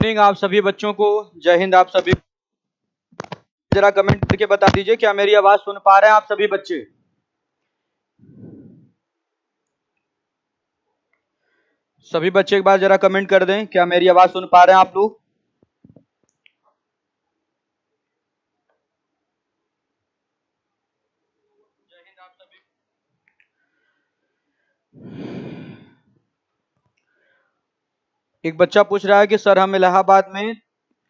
Morning आप सभी बच्चों को। जय हिंद। आप सभी जरा कमेंट करके बता दीजिए क्या मेरी आवाज सुन पा रहे हैं आप सभी बच्चे। सभी बच्चे एक बार जरा कमेंट कर दें क्या मेरी आवाज सुन पा रहे हैं आप लोग। जय हिंद आप सभी। एक बच्चा पूछ रहा है कि सर हम इलाहाबाद में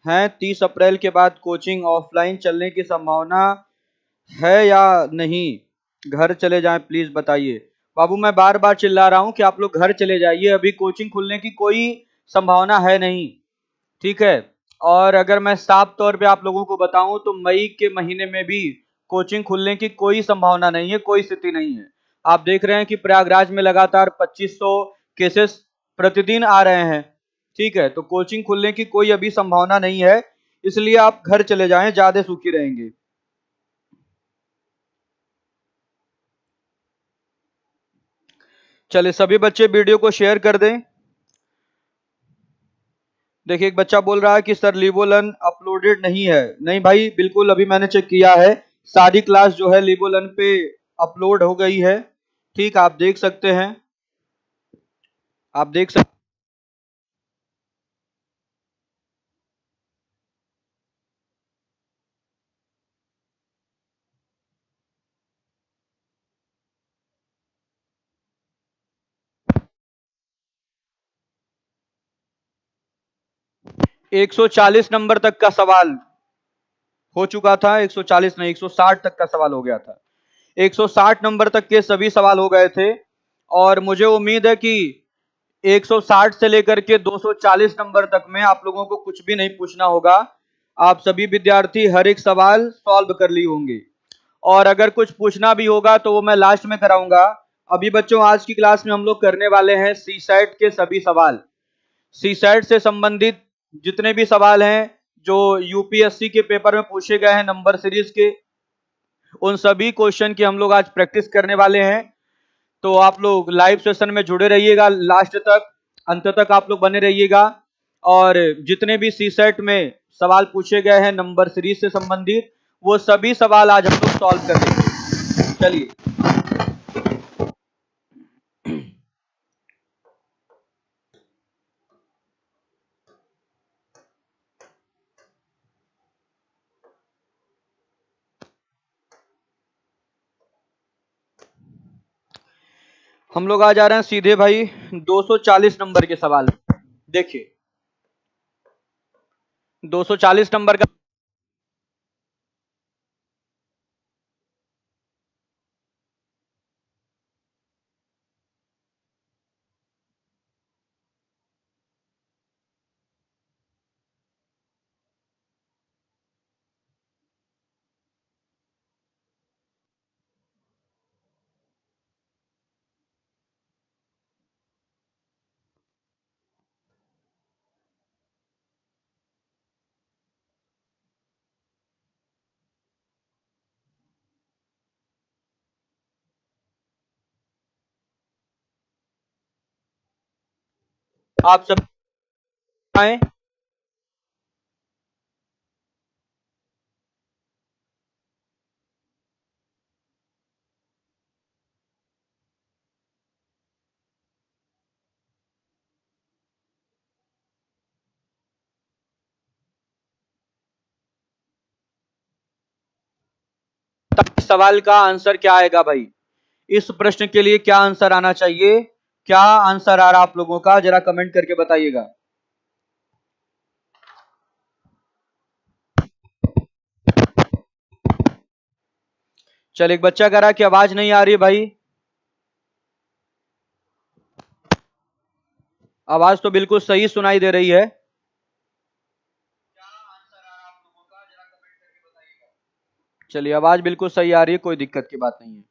हैं, 30 अप्रैल के बाद कोचिंग ऑफलाइन चलने की संभावना है या नहीं, घर चले जाएं प्लीज बताइए। बाबू मैं बार बार चिल्ला रहा हूं कि आप लोग घर चले जाइए, अभी कोचिंग खुलने की कोई संभावना है नहीं, ठीक है। और अगर मैं साफ तौर पे आप लोगों को बताऊं तो मई के महीने में भी कोचिंग खुलने की कोई संभावना नहीं है, कोई स्थिति नहीं है। आप देख रहे हैं कि प्रयागराज में लगातार 2500 केसेस प्रतिदिन आ रहे हैं, ठीक है। तो कोचिंग खुलने की कोई अभी संभावना नहीं है, इसलिए आप घर चले जाएं, ज्यादा सुखी रहेंगे। चलिए सभी बच्चे वीडियो को शेयर कर दें। देखिए एक बच्चा बोल रहा है कि सर लिबोलन अपलोडेड नहीं है। नहीं भाई, बिल्कुल अभी मैंने चेक किया है, सारी क्लास जो है लिबोलन पे अपलोड हो गई है, ठीक। आप देख सकते हैं, आप देख सकते 140 नंबर तक का सवाल हो चुका था। 140 नहीं, 160 तक का सवाल हो गया था। 160 नंबर तक के सभी सवाल हो गए थे और मुझे उम्मीद है कि 160 से लेकर के 240 नंबर तक में आप लोगों को कुछ भी नहीं पूछना होगा। आप सभी विद्यार्थी हर एक सवाल सॉल्व कर लिए होंगे और अगर कुछ पूछना भी होगा तो वो मैं लास्ट में कराऊंगा। अभी बच्चों आज की क्लास में हम लोग करने वाले हैं सी सेट के सभी सवाल। सी सेट से संबंधित जितने भी सवाल हैं जो यूपीएससी के पेपर में पूछे गए हैं नंबर सीरीज के, उन सभी क्वेश्चन की हम लोग आज प्रैक्टिस करने वाले हैं। तो आप लोग लाइव सेशन में जुड़े रहिएगा, लास्ट तक अंत तक आप लोग बने रहिएगा और जितने भी सी सेट में सवाल पूछे गए हैं नंबर सीरीज से संबंधित वो सभी सवाल आज हम लोग सॉल्व कर देंगे। चलिए हम लोग आ जा रहे हैं सीधे भाई 240 नंबर के सवाल। देखिए 240 नंबर का आप सब आए। सवाल का आंसर क्या आएगा भाई, इस प्रश्न के लिए क्या आंसर आना चाहिए, क्या आंसर आ रहा आप लोगों का, जरा कमेंट करके बताइएगा। चल एक बच्चा कह रहा कि आवाज नहीं आ रही भाई। आवाज तो बिल्कुल सही सुनाई दे रही है। चलिए आवाज बिल्कुल सही आ रही है, कोई दिक्कत की बात नहीं है।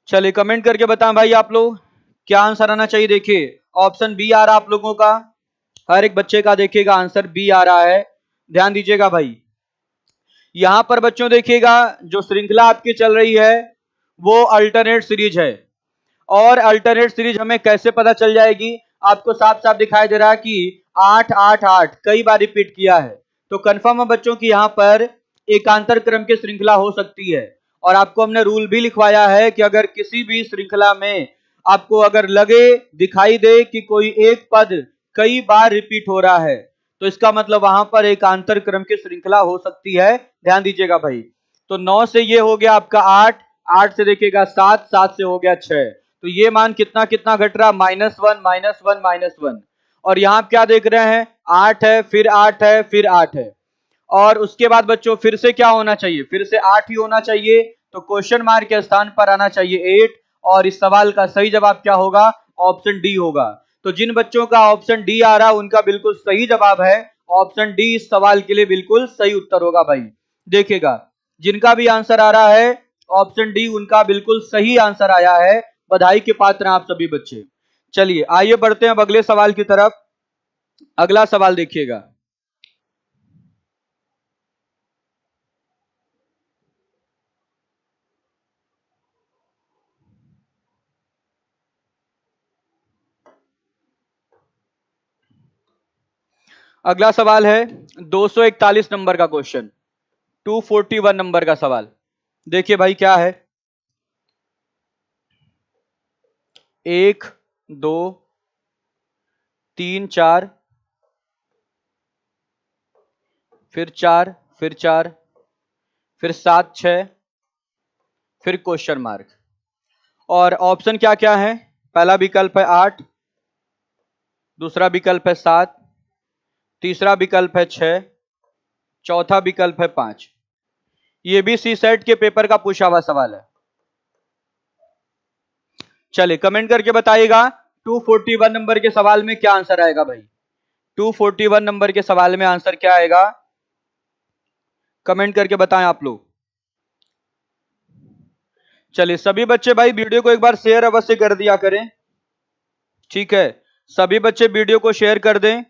चलिए कमेंट करके बताएं भाई आप लोग क्या आंसर आना चाहिए। देखिए ऑप्शन बी आ रहा आप लोगों का, हर एक बच्चे का देखिएगा आंसर बी आ रहा है, ध्यान दीजिएगा भाई। यहां पर बच्चों देखिएगा जो श्रृंखला आपकी चल रही है वो अल्टरनेट सीरीज है और अल्टरनेट सीरीज हमें कैसे पता चल जाएगी, आपको साफ साफ दिखाई दे रहा है कि 8 8 8 कई बार रिपीट किया है, तो कंफर्म है बच्चों की यहाँ पर एकांतर क्रम की श्रृंखला हो सकती है। और आपको हमने रूल भी लिखवाया है कि अगर किसी भी श्रृंखला में आपको अगर लगे, दिखाई दे कि कोई एक पद कई बार रिपीट हो रहा है, तो इसका मतलब वहां पर एकांतर क्रम की श्रृंखला हो सकती है। ध्यान दीजिएगा भाई। तो 9 से ये हो गया आपका 8, 8 से देखिएगा 7, 7 से हो गया 6, तो ये मान कितना कितना घट रहा, -1 -1 -1। और यहां क्या देख रहे हैं, 8 है, फिर 8 है, फिर 8 है। और उसके बाद बच्चों फिर से क्या होना चाहिए, फिर से 8 ही होना चाहिए, तो क्वेश्चन मार्क के स्थान पर आना चाहिए 8। और इस सवाल का सही जवाब क्या होगा, ऑप्शन डी होगा। तो जिन बच्चों का ऑप्शन डी आ रहा है उनका बिल्कुल सही जवाब है, ऑप्शन डी इस सवाल के लिए बिल्कुल सही उत्तर होगा भाई। देखिएगा, जिनका भी आंसर आ रहा है ऑप्शन डी, उनका बिल्कुल सही आंसर आया है। बधाई के पात्र हैं आप सभी बच्चे। चलिए आइए बढ़ते हैं अब अगले सवाल की तरफ। अगला सवाल देखिएगा। अगला सवाल है 241 नंबर का क्वेश्चन, 241 नंबर का सवाल। देखिए भाई क्या है, 1 2 3 4, फिर 4, फिर 4, फिर 7 6, फिर क्वेश्चन मार्क। और ऑप्शन क्या क्या है, पहला विकल्प है 8, दूसरा विकल्प है 7, तीसरा विकल्प है 6, चौथा विकल्प है 5। ये भी सी सेट के पेपर का पूछा हुआ सवाल है। चलिए कमेंट करके बताइएगा 241 नंबर के सवाल में क्या आंसर आएगा भाई। 241 नंबर के सवाल में आंसर क्या आएगा, कमेंट करके बताएं आप लोग। चलिए सभी बच्चे भाई वीडियो को एक बार शेयर अवश्य कर दिया करें, ठीक है। सभी बच्चे वीडियो को शेयर कर दें।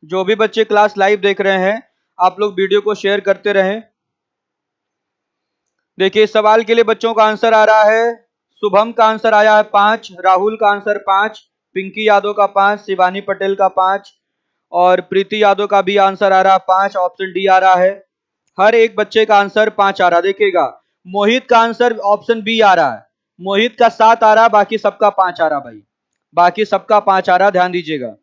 जो भी बच्चे क्लास लाइव देख रहे हैं आप लोग वीडियो को शेयर करते रहें। देखिए इस सवाल के लिए बच्चों का आंसर आ रहा है, शुभम का आंसर आया है 5, राहुल का आंसर 5, पिंकी यादव का 5, शिवानी पटेल का 5, और प्रीति यादव का भी आंसर आ रहा है 5, ऑप्शन डी आ रहा है। हर एक बच्चे का आंसर 5 आ रहा है। देखिएगा मोहित का आंसर ऑप्शन बी आ रहा है, मोहित का 7 आ रहा है, बाकी सबका 5 आ रहा भाई, बाकी सबका 5 आ रहा, ध्यान दीजिएगा।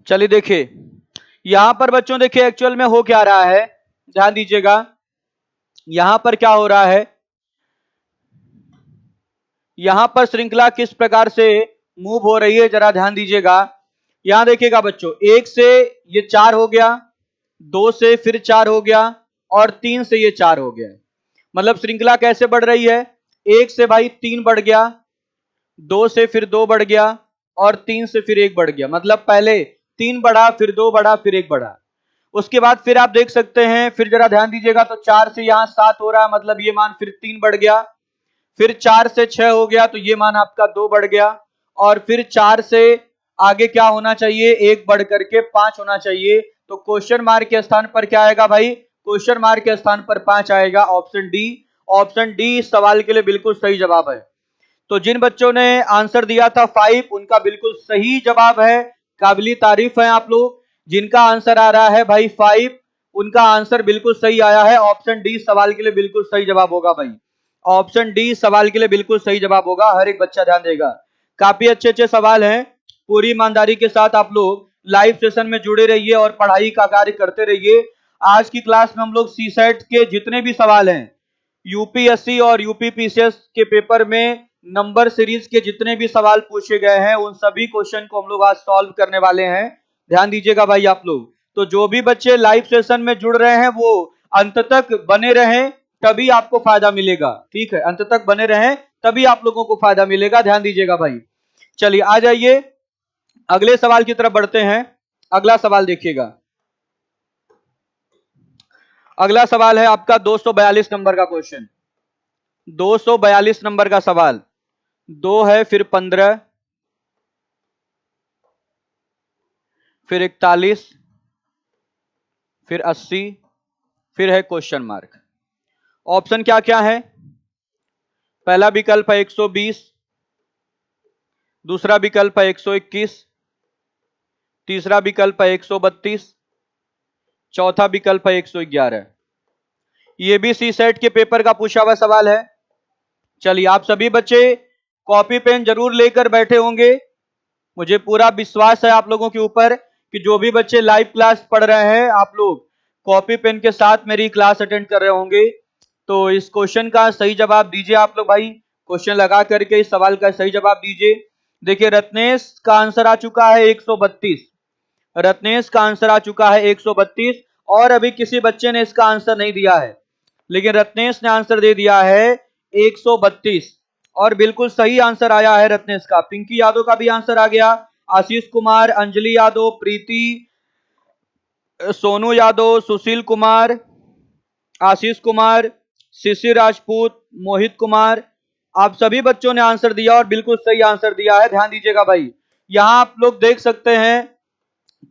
चलिए देखिए यहां पर बच्चों देखिए एक्चुअल में हो क्या रहा है, ध्यान दीजिएगा। यहां पर क्या हो रहा है, यहां पर श्रृंखला किस प्रकार से मूव हो रही है जरा ध्यान दीजिएगा। यहां देखिएगा बच्चों, 1 से ये 4 हो गया, 2 से फिर 4 हो गया, और 3 से ये 4 हो गया। मतलब श्रृंखला कैसे बढ़ रही है, 1 से भाई 3 बढ़ गया, 2 से फिर 2 बढ़ गया, और 3 से फिर 1 बढ़ गया। मतलब पहले 3 बढ़ा, फिर 2 बढ़ा, फिर 1 बढ़ा। उसके बाद फिर आप देख सकते हैं, फिर जरा ध्यान दीजिएगा, तो 4 से यहां 7 हो रहा है, मतलब ये मान फिर 3 बढ़ गया, फिर 4 से 6 हो गया, तो ये मान आपका 2 बढ़ गया, और फिर 4 से आगे क्या होना चाहिए, 1 बढ़ करके 5 होना चाहिए। तो क्वेश्चन मार्क के स्थान पर क्या आएगा भाई, क्वेश्चन मार्क के स्थान पर 5 आएगा, ऑप्शन डी। ऑप्शन डी इस सवाल के लिए बिल्कुल सही जवाब है। तो जिन बच्चों ने आंसर दिया था 5, उनका बिल्कुल सही जवाब है, काबिली तारीफ है आप लोग। जिनका आंसर आ रहा है भाई 5, उनका आंसर बिल्कुल सही आया है, ऑप्शन डी सवाल के लिए बिल्कुल सही जवाब होगा भाई। ऑप्शन डी सवाल के लिए बिल्कुल सही जवाब होगा, हर एक बच्चा ध्यान देगा। काफी अच्छे अच्छे सवाल हैं, पूरी ईमानदारी के साथ आप लोग लाइव सेशन में जुड़े रहिए और पढ़ाई का कार्य करते रहिए। आज की क्लास में हम लोग सी सेट के जितने भी सवाल हैं, यूपीएससी और यूपीपीसीएस के पेपर में नंबर सीरीज के जितने भी सवाल पूछे गए हैं, उन सभी क्वेश्चन को हम लोग आज सॉल्व करने वाले हैं। ध्यान दीजिएगा भाई आप लोग। तो जो भी बच्चे लाइव सेशन में जुड़ रहे हैं वो अंत तक बने रहें, तभी आपको फायदा मिलेगा, ठीक है। अंत तक बने रहें तभी आप लोगों को फायदा मिलेगा, ध्यान दीजिएगा भाई। चलिए आ जाइए अगले सवाल की तरफ बढ़ते हैं। अगला सवाल देखिएगा। अगला सवाल है आपका 242 नंबर का क्वेश्चन, 242 नंबर का सवाल। 2 है, फिर 15, फिर 41, फिर 80, फिर है क्वेश्चन मार्क। ऑप्शन क्या क्या है? पहला विकल्प है 120, दूसरा विकल्प है 121, तीसरा विकल्प है 132, चौथा विकल्प है 111। ये भी सी सेट के पेपर का पूछा हुआ सवाल है। चलिए, आप सभी बच्चे कॉपी पेन जरूर लेकर बैठे होंगे। मुझे पूरा विश्वास है आप लोगों के ऊपर कि जो भी बच्चे लाइव क्लास पढ़ रहे हैं, आप लोग कॉपी पेन के साथ मेरी क्लास अटेंड कर रहे होंगे। तो इस क्वेश्चन का सही जवाब दीजिए आप लोग भाई। क्वेश्चन लगा करके इस सवाल का सही जवाब दीजिए। देखिए, रत्नेश का आंसर आ चुका है 132। रत्नेश का आंसर आ चुका है 132, और अभी किसी बच्चे ने इसका आंसर नहीं दिया है, लेकिन रत्नेश ने आंसर दे दिया है 132, और बिल्कुल सही आंसर आया है रत्नेश का। पिंकी यादव का भी आंसर आ गया, आशीष कुमार, अंजलि यादव, प्रीति, सोनू यादव, सुशील कुमार, आशीष कुमार, शिशिर राजपूत, मोहित कुमार, आप सभी बच्चों ने आंसर दिया और बिल्कुल सही आंसर दिया है। ध्यान दीजिएगा भाई, यहां आप लोग देख सकते हैं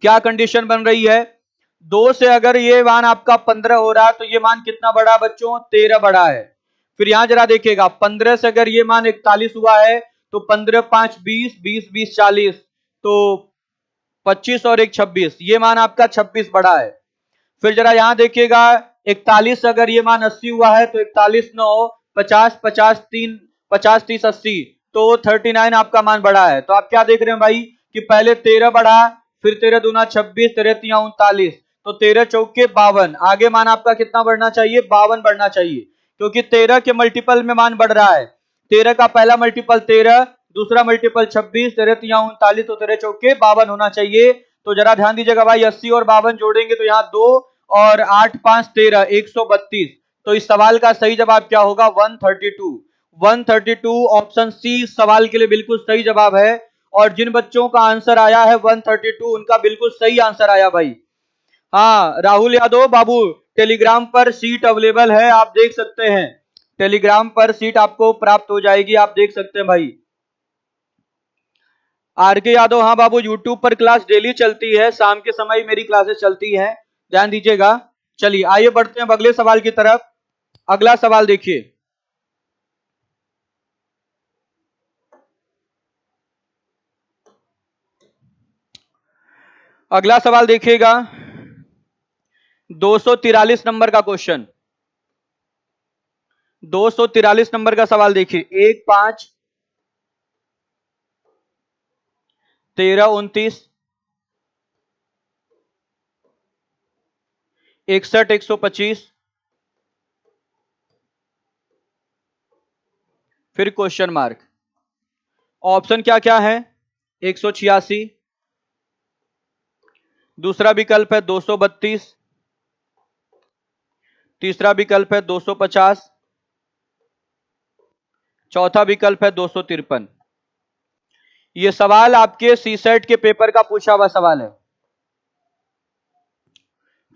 क्या कंडीशन बन रही है। 2 से अगर ये मान आपका 15 हो रहा है तो ये मान कितना बड़ा बच्चों? 13 बड़ा है। फिर यहां जरा देखिएगा, 15 से अगर ये मान 41 हुआ है तो 15 5 20, 20 20 40, तो 25 और 1 26, ये मान आपका 26 बड़ा है। फिर जरा यहां देखिएगा, 41 अगर ये मान 80 हुआ है तो 41 9 50 50 3 50 30 80, तो 39 आपका मान बड़ा है। तो आप क्या देख रहे हैं भाई कि पहले 13 बढ़ा, फिर 13 दूना 26, 13 तिया 39, तो 13 चौके 52, आगे मान आपका कितना बढ़ना चाहिए? 52 बढ़ना चाहिए, क्योंकि 13 के मल्टीपल में मान बढ़ रहा है। 13 का पहला मल्टीपल 13, दूसरा मल्टीपल 26, 13 तिया 39, तो 13 चौके 52 होना चाहिए। तो जरा ध्यान दीजिएगा भाई, 80 और 52 जोड़ेंगे तो यहाँ 2 और 8 5 13, 132। तो इस सवाल का सही जवाब क्या होगा? 132। 132 ऑप्शन सी सवाल के लिए बिल्कुल सही जवाब है। और जिन बच्चों का आंसर आया है 132, उनका बिल्कुल सही आंसर आया भाई। हाँ, राहुल यादव बाबू, टेलीग्राम पर सीट अवेलेबल है, आप देख सकते हैं। टेलीग्राम पर सीट आपको प्राप्त हो जाएगी, आप देख सकते हैं भाई। आर के यादव, हाँ बाबू, यूट्यूब पर क्लास डेली चलती है, शाम के समय मेरी क्लासेस चलती हैं, ध्यान दीजिएगा। चलिए आइए बढ़ते हैं अगले सवाल की तरफ। अगला सवाल देखिए, अगला सवाल देखिएगा, 243 नंबर का क्वेश्चन। 243 नंबर का सवाल देखिए, 1 5 13 29 61 125, फिर क्वेश्चन मार्क। ऑप्शन क्या क्या है? 186, दूसरा विकल्प है 232, तीसरा विकल्प है 250, चौथा विकल्प है 253। ये सवाल आपके सी सेट के पेपर का पूछा हुआ सवाल है।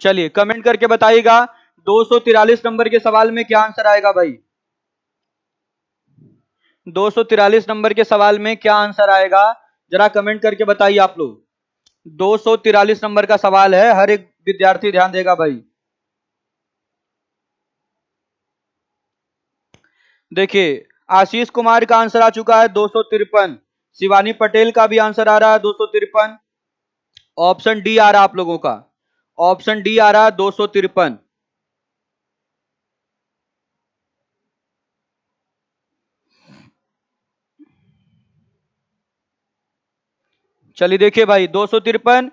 चलिए कमेंट करके बताइएगा 243 नंबर के सवाल में क्या आंसर आएगा भाई। 243 नंबर के सवाल में क्या आंसर आएगा, जरा कमेंट करके बताइए आप लोग। 243 नंबर का सवाल है, हर एक विद्यार्थी ध्यान देगा भाई। देखिए, आशीष कुमार का आंसर आ चुका है 253, शिवानी पटेल का भी आंसर आ रहा है 253, ऑप्शन डी आ रहा है आप लोगों का, ऑप्शन डी आ रहा है 253। चलिए देखिए भाई, 253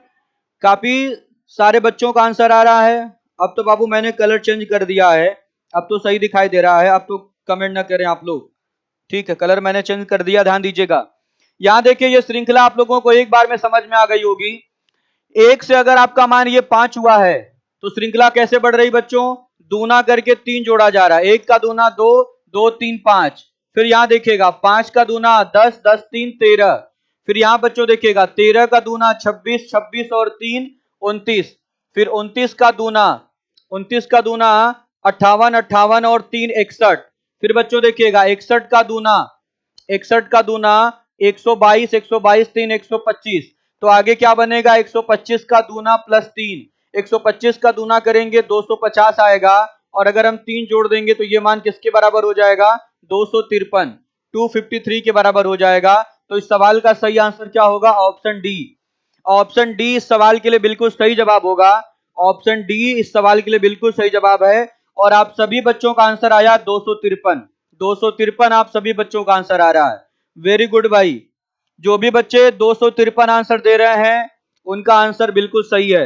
काफी सारे बच्चों का आंसर आ रहा है। अब तो बाबू मैंने कलर चेंज कर दिया है, अब तो सही दिखाई दे रहा है, अब तो कमेंट ना करें आप लोग, ठीक है, कलर मैंने चेंज कर दिया, ध्यान दीजिएगा। यहां देखिए, ये श्रृंखला आप लोगों को एक बार में समझ में आ गई होगी। एक से अगर आपका मान ये 5 हुआ है तो श्रृंखला कैसे बढ़ रही बच्चों? दूना करके 3 जोड़ा जा रहा है, 1 का दूना 2, 2 3 5, फिर यहां देखिएगा 5 का दूना 10, 10 3 13, फिर यहां बच्चों देखिएगा 13 का दूना 26, 26 और 3 29, फिर 29 का दूना 58, 58 और 3 61, फिर बच्चों देखिएगा 61 का दूना 122, 122 3 125, तो आगे क्या बनेगा? 125 का दूना प्लस 3, 125 का दूना करेंगे 250 आएगा, और अगर हम 3 जोड़ देंगे तो ये मान किसके बराबर हो जाएगा? 253, 253 के बराबर हो जाएगा। तो इस सवाल का सही आंसर क्या होगा? Option D. ऑप्शन डी इस सवाल के लिए बिल्कुल सही जवाब होगा। ऑप्शन डी इस सवाल के लिए बिल्कुल सही जवाब है। और आप सभी बच्चों का आंसर आया 253। 253 आप सभी बच्चों का आंसर आ रहा है। वेरी गुड भाई। जो भी बच्चे 253 आंसर दे रहे हैं उनका आंसर बिल्कुल सही है।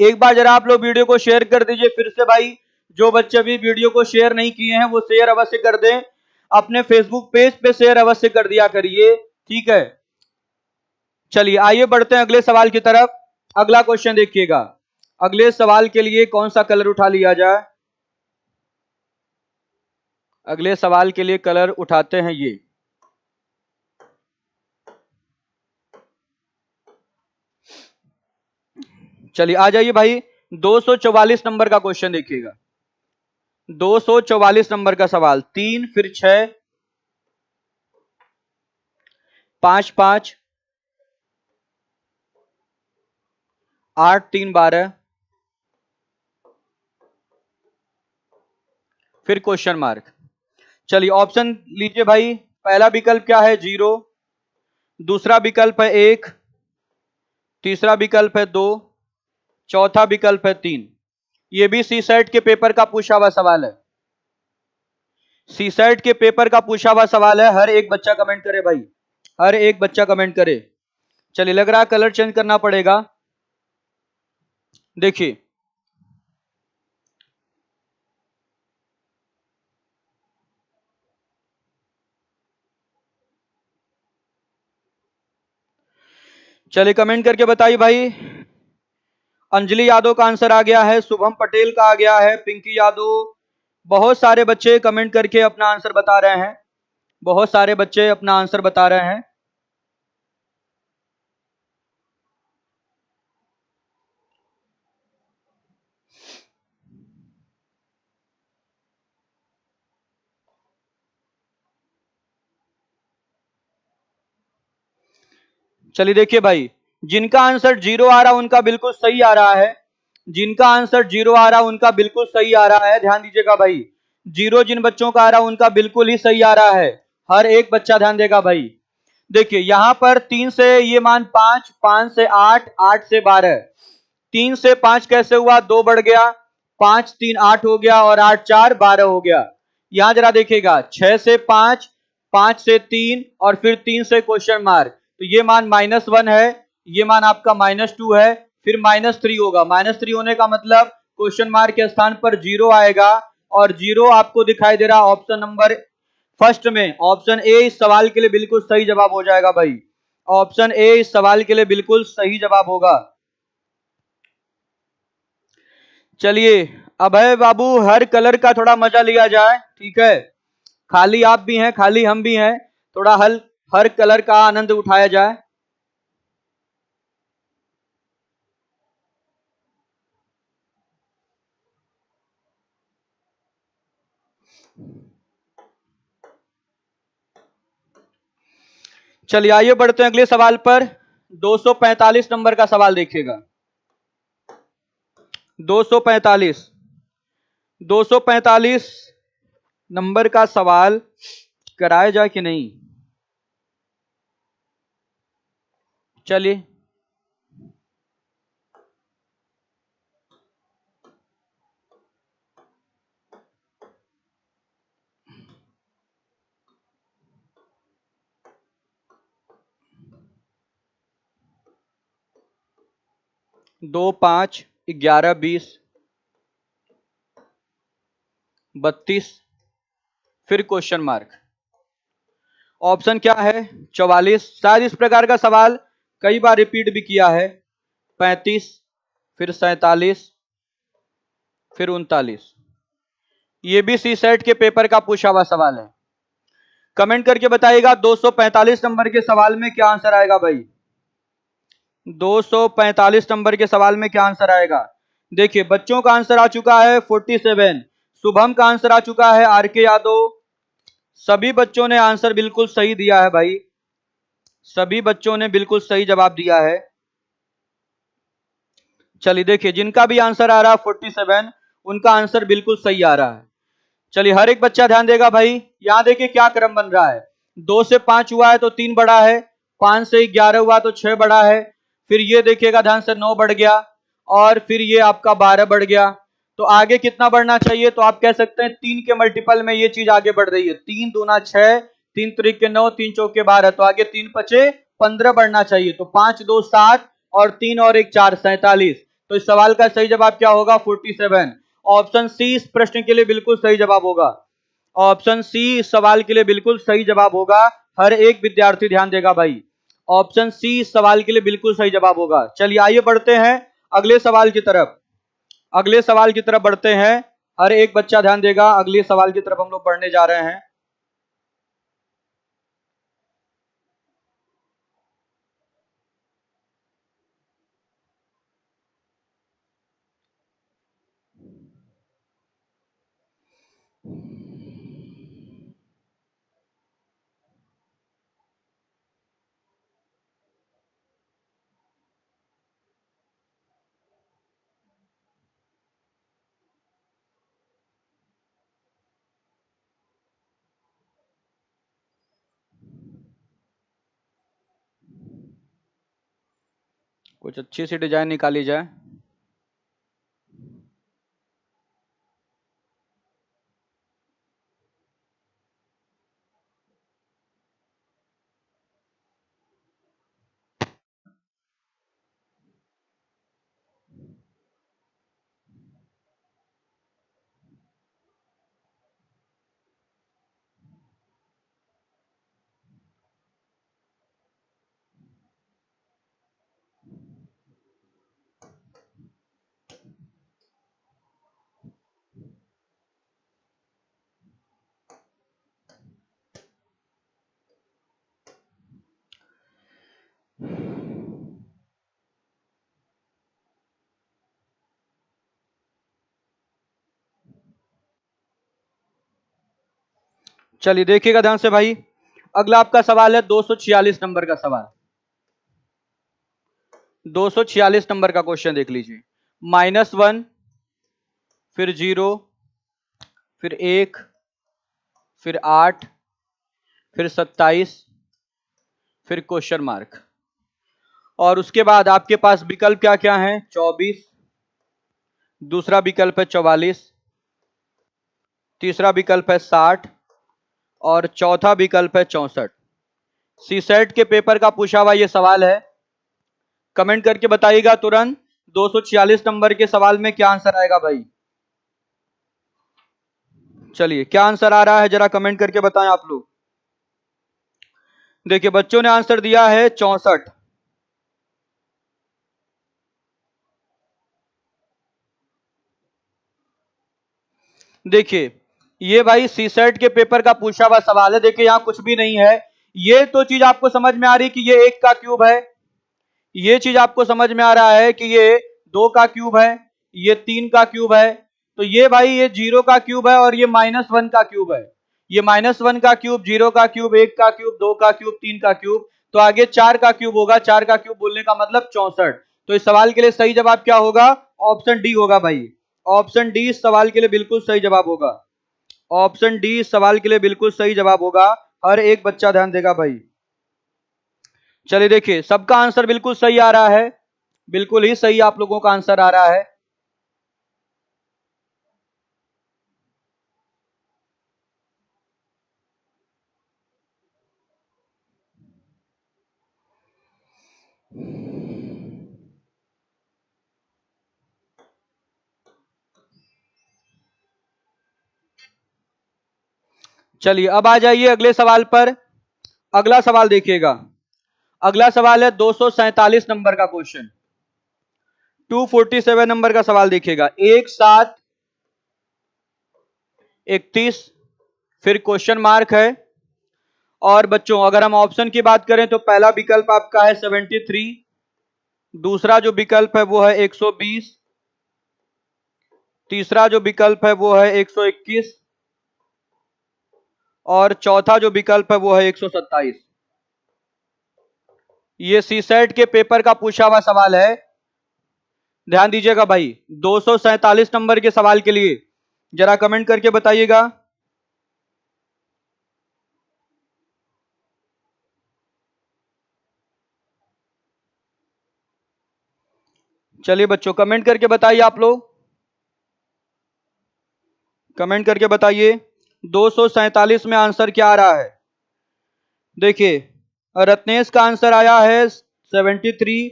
एक बार जरा आप लोग वीडियो को शेयर कर दीजिए फिर से भाई। जो बच्चे अभी वीडियो को शेयर नहीं किए हैं वो शेयर अवश्य कर दें। अपने फेसबुक पेज पे शेयर अवश्य कर दिया करिए, ठीक है। चलिए आइए बढ़ते हैं अगले सवाल की तरफ। अगला क्वेश्चन देखिएगा। अगले सवाल के लिए कौन सा कलर उठा लिया जाए? अगले सवाल के लिए कलर उठाते हैं ये। चलिए आ जाइए भाई। 244 नंबर का क्वेश्चन देखिएगा। 244 नंबर का सवाल। 3 फिर 6, 5 5, 8 3 12, फिर क्वेश्चन मार्क। चलिए ऑप्शन लीजिए भाई। पहला विकल्प क्या है? 0, दूसरा विकल्प है 1, तीसरा विकल्प है 2, चौथा विकल्प है 3। ये भी सी सेट के पेपर का पूछा हुआ सवाल है। सी सेट के पेपर का पूछा हुआ सवाल है। हर एक बच्चा कमेंट करे भाई, हर एक बच्चा कमेंट करे। चलिए लग रहा है कलर चेंज करना पड़ेगा। देखिए चलिए कमेंट करके बताइए भाई। अंजलि यादव का आंसर आ गया है, शुभम पटेल का आ गया है, पिंकी यादव। बहुत सारे बच्चे कमेंट करके अपना आंसर बता रहे हैं। बहुत सारे बच्चे अपना आंसर बता रहे हैं। चलिए देखिए भाई, जिनका आंसर 0 आ रहा है उनका बिल्कुल सही आ रहा है। जिनका आंसर 0 आ रहा है उनका बिल्कुल सही आ रहा है। ध्यान दीजिएगा भाई। 0 जिन बच्चों का आ रहा है उनका बिल्कुल ही सही आ रहा है। हर एक बच्चा ध्यान देगा भाई। देखिए यहां पर 3 से ये मान 5, 5 से 8, 8 से 12। 3 से 5 कैसे हुआ? 2 बढ़ गया, 5 3 8 हो गया, और 8 4 12 हो गया। यहां जरा देखिएगा, 6 से 5, 5 से 3, और फिर 3 से क्वेश्चन मार्क। तो ये मान -1 है, ये मान आपका -2 है, फिर -3 होगा। -3 होने का मतलब क्वेश्चन मार्क के स्थान पर 0 आएगा, और 0 आपको दिखाई दे रहा ऑप्शन नंबर फर्स्ट में। ऑप्शन ए इस सवाल के लिए बिल्कुल सही जवाब हो जाएगा भाई। ऑप्शन ए इस सवाल के लिए बिल्कुल सही जवाब होगा। चलिए अभय बाबू, हर कलर का थोड़ा मजा लिया जाए, ठीक है। खाली आप भी हैं, खाली हम भी हैं, थोड़ा हर कलर का आनंद उठाया जाए। चलिए आइए बढ़ते हैं अगले सवाल पर। 245 नंबर का सवाल देखिएगा। 245 245 नंबर का सवाल कराया जाए कि नहीं? चलिए दो 5 11 20 32, फिर क्वेश्चन मार्क। ऑप्शन क्या है? 44। शायद इस प्रकार का सवाल कई बार रिपीट भी किया है। 35, फिर 47, फिर 39। ये भी सी सेट के पेपर का पूछा हुआ सवाल है। कमेंट करके बताइएगा 245 नंबर के सवाल में क्या आंसर आएगा भाई। 245 नंबर के सवाल में क्या आंसर आएगा? देखिए बच्चों का आंसर आ चुका है 47। शुभम का आंसर आ चुका है, आर के यादव। सभी बच्चों ने आंसर बिल्कुल सही दिया है भाई। सभी बच्चों ने बिल्कुल सही जवाब दिया है। चलिए देखिए, जिनका भी आंसर आ रहा है 47, उनका आंसर बिल्कुल सही आ रहा है। चलिए हर एक बच्चा ध्यान देगा भाई। यहां देखिए क्या क्रम बन रहा है, 2 से 5 हुआ है तो 3 बड़ा है, 5 से 11 हुआ तो 6 बड़ा है, फिर ये देखिएगा ध्यान से 9 बढ़ गया, और फिर ये आपका 12 बढ़ गया। तो आगे कितना बढ़ना चाहिए? तो आप कह सकते हैं 3 के मल्टीपल में ये चीज आगे बढ़ रही है। 3 दूना 6, 3 त्रिक 9, 3 चौके 12, तो आगे 3 पचे 15 बढ़ना चाहिए। तो 5 2 7 और 3 और 1 4, 47। तो इस सवाल का सही जवाब क्या होगा? 47। ऑप्शन सी इस प्रश्न के लिए बिल्कुल सही जवाब होगा। ऑप्शन सी इस सवाल के लिए बिल्कुल सही जवाब होगा। हर एक विद्यार्थी ध्यान देगा भाई, ऑप्शन सी इस सवाल के लिए बिल्कुल सही जवाब होगा। चलिए आइए बढ़ते हैं अगले सवाल की तरफ। अगले सवाल की तरफ बढ़ते हैं। हर एक बच्चा ध्यान देगा, अगले सवाल की तरफ हम लोग बढ़ने जा रहे हैं। कुछ अच्छी सी डिजाइन निकाली जाए। चलिए देखिएगा ध्यान से भाई, अगला आपका सवाल है 246 नंबर का सवाल। 246 नंबर का क्वेश्चन देख लीजिए। -1, फिर 0, फिर 1, फिर 8, फिर 27, फिर क्वेश्चन मार्क। और उसके बाद आपके पास विकल्प क्या क्या है? 24, दूसरा विकल्प है 44, तीसरा विकल्प है 60, और चौथा विकल्प है 64। सीसेट के पेपर का पूछा हुआ यह सवाल है। कमेंट करके बताइएगा तुरंत 246 नंबर के सवाल में क्या आंसर आएगा भाई। चलिए क्या आंसर आ रहा है जरा कमेंट करके बताएं आप लोग। देखिए बच्चों ने आंसर दिया है 64। देखिए ये भाई सीसेट के पेपर का पूछा हुआ सवाल है। देखिए यहां कुछ भी नहीं है। ये तो चीज आपको समझ में आ रही कि ये 1 का क्यूब है, ये चीज आपको समझ में आ रहा है कि ये 2 का क्यूब है, ये 3 का क्यूब है। तो ये भाई ये 0 का क्यूब है, और ये -1 का क्यूब है। ये -1 का क्यूब, 0 का क्यूब, 1 का क्यूब, 2 का क्यूब, 3 का क्यूब, तो आगे 4 का क्यूब होगा। 4 का क्यूब बोलने का मतलब 64। तो इस सवाल के लिए सही जवाब क्या होगा? ऑप्शन डी होगा भाई। ऑप्शन डी इस सवाल के लिए बिल्कुल सही जवाब होगा। ऑप्शन डी इस सवाल के लिए बिल्कुल सही जवाब होगा। हर एक बच्चा ध्यान देगा भाई। चलिए देखिए सबका आंसर बिल्कुल सही आ रहा है, बिल्कुल ही सही आप लोगों का आंसर आ रहा है। चलिए अब आ जाइए अगले सवाल पर। अगला सवाल देखिएगा। अगला सवाल है 247 नंबर का क्वेश्चन। 247 नंबर का सवाल देखिएगा। 1 7 31, फिर क्वेश्चन मार्क है। और बच्चों अगर हम ऑप्शन की बात करें तो पहला विकल्प आपका है 73, दूसरा जो विकल्प है वो है 120, तीसरा जो विकल्प है वो है 121, और चौथा जो विकल्प है वो है 127। ये सीसेट के पेपर का पूछा हुआ सवाल है। ध्यान दीजिएगा भाई, 247 नंबर के सवाल के लिए जरा कमेंट करके बताइएगा। चलिए बच्चों, कमेंट करके बताइए, आप लोग कमेंट करके बताइए 247 में आंसर क्या आ रहा है। देखिए, रत्नेश का आंसर आया है 73,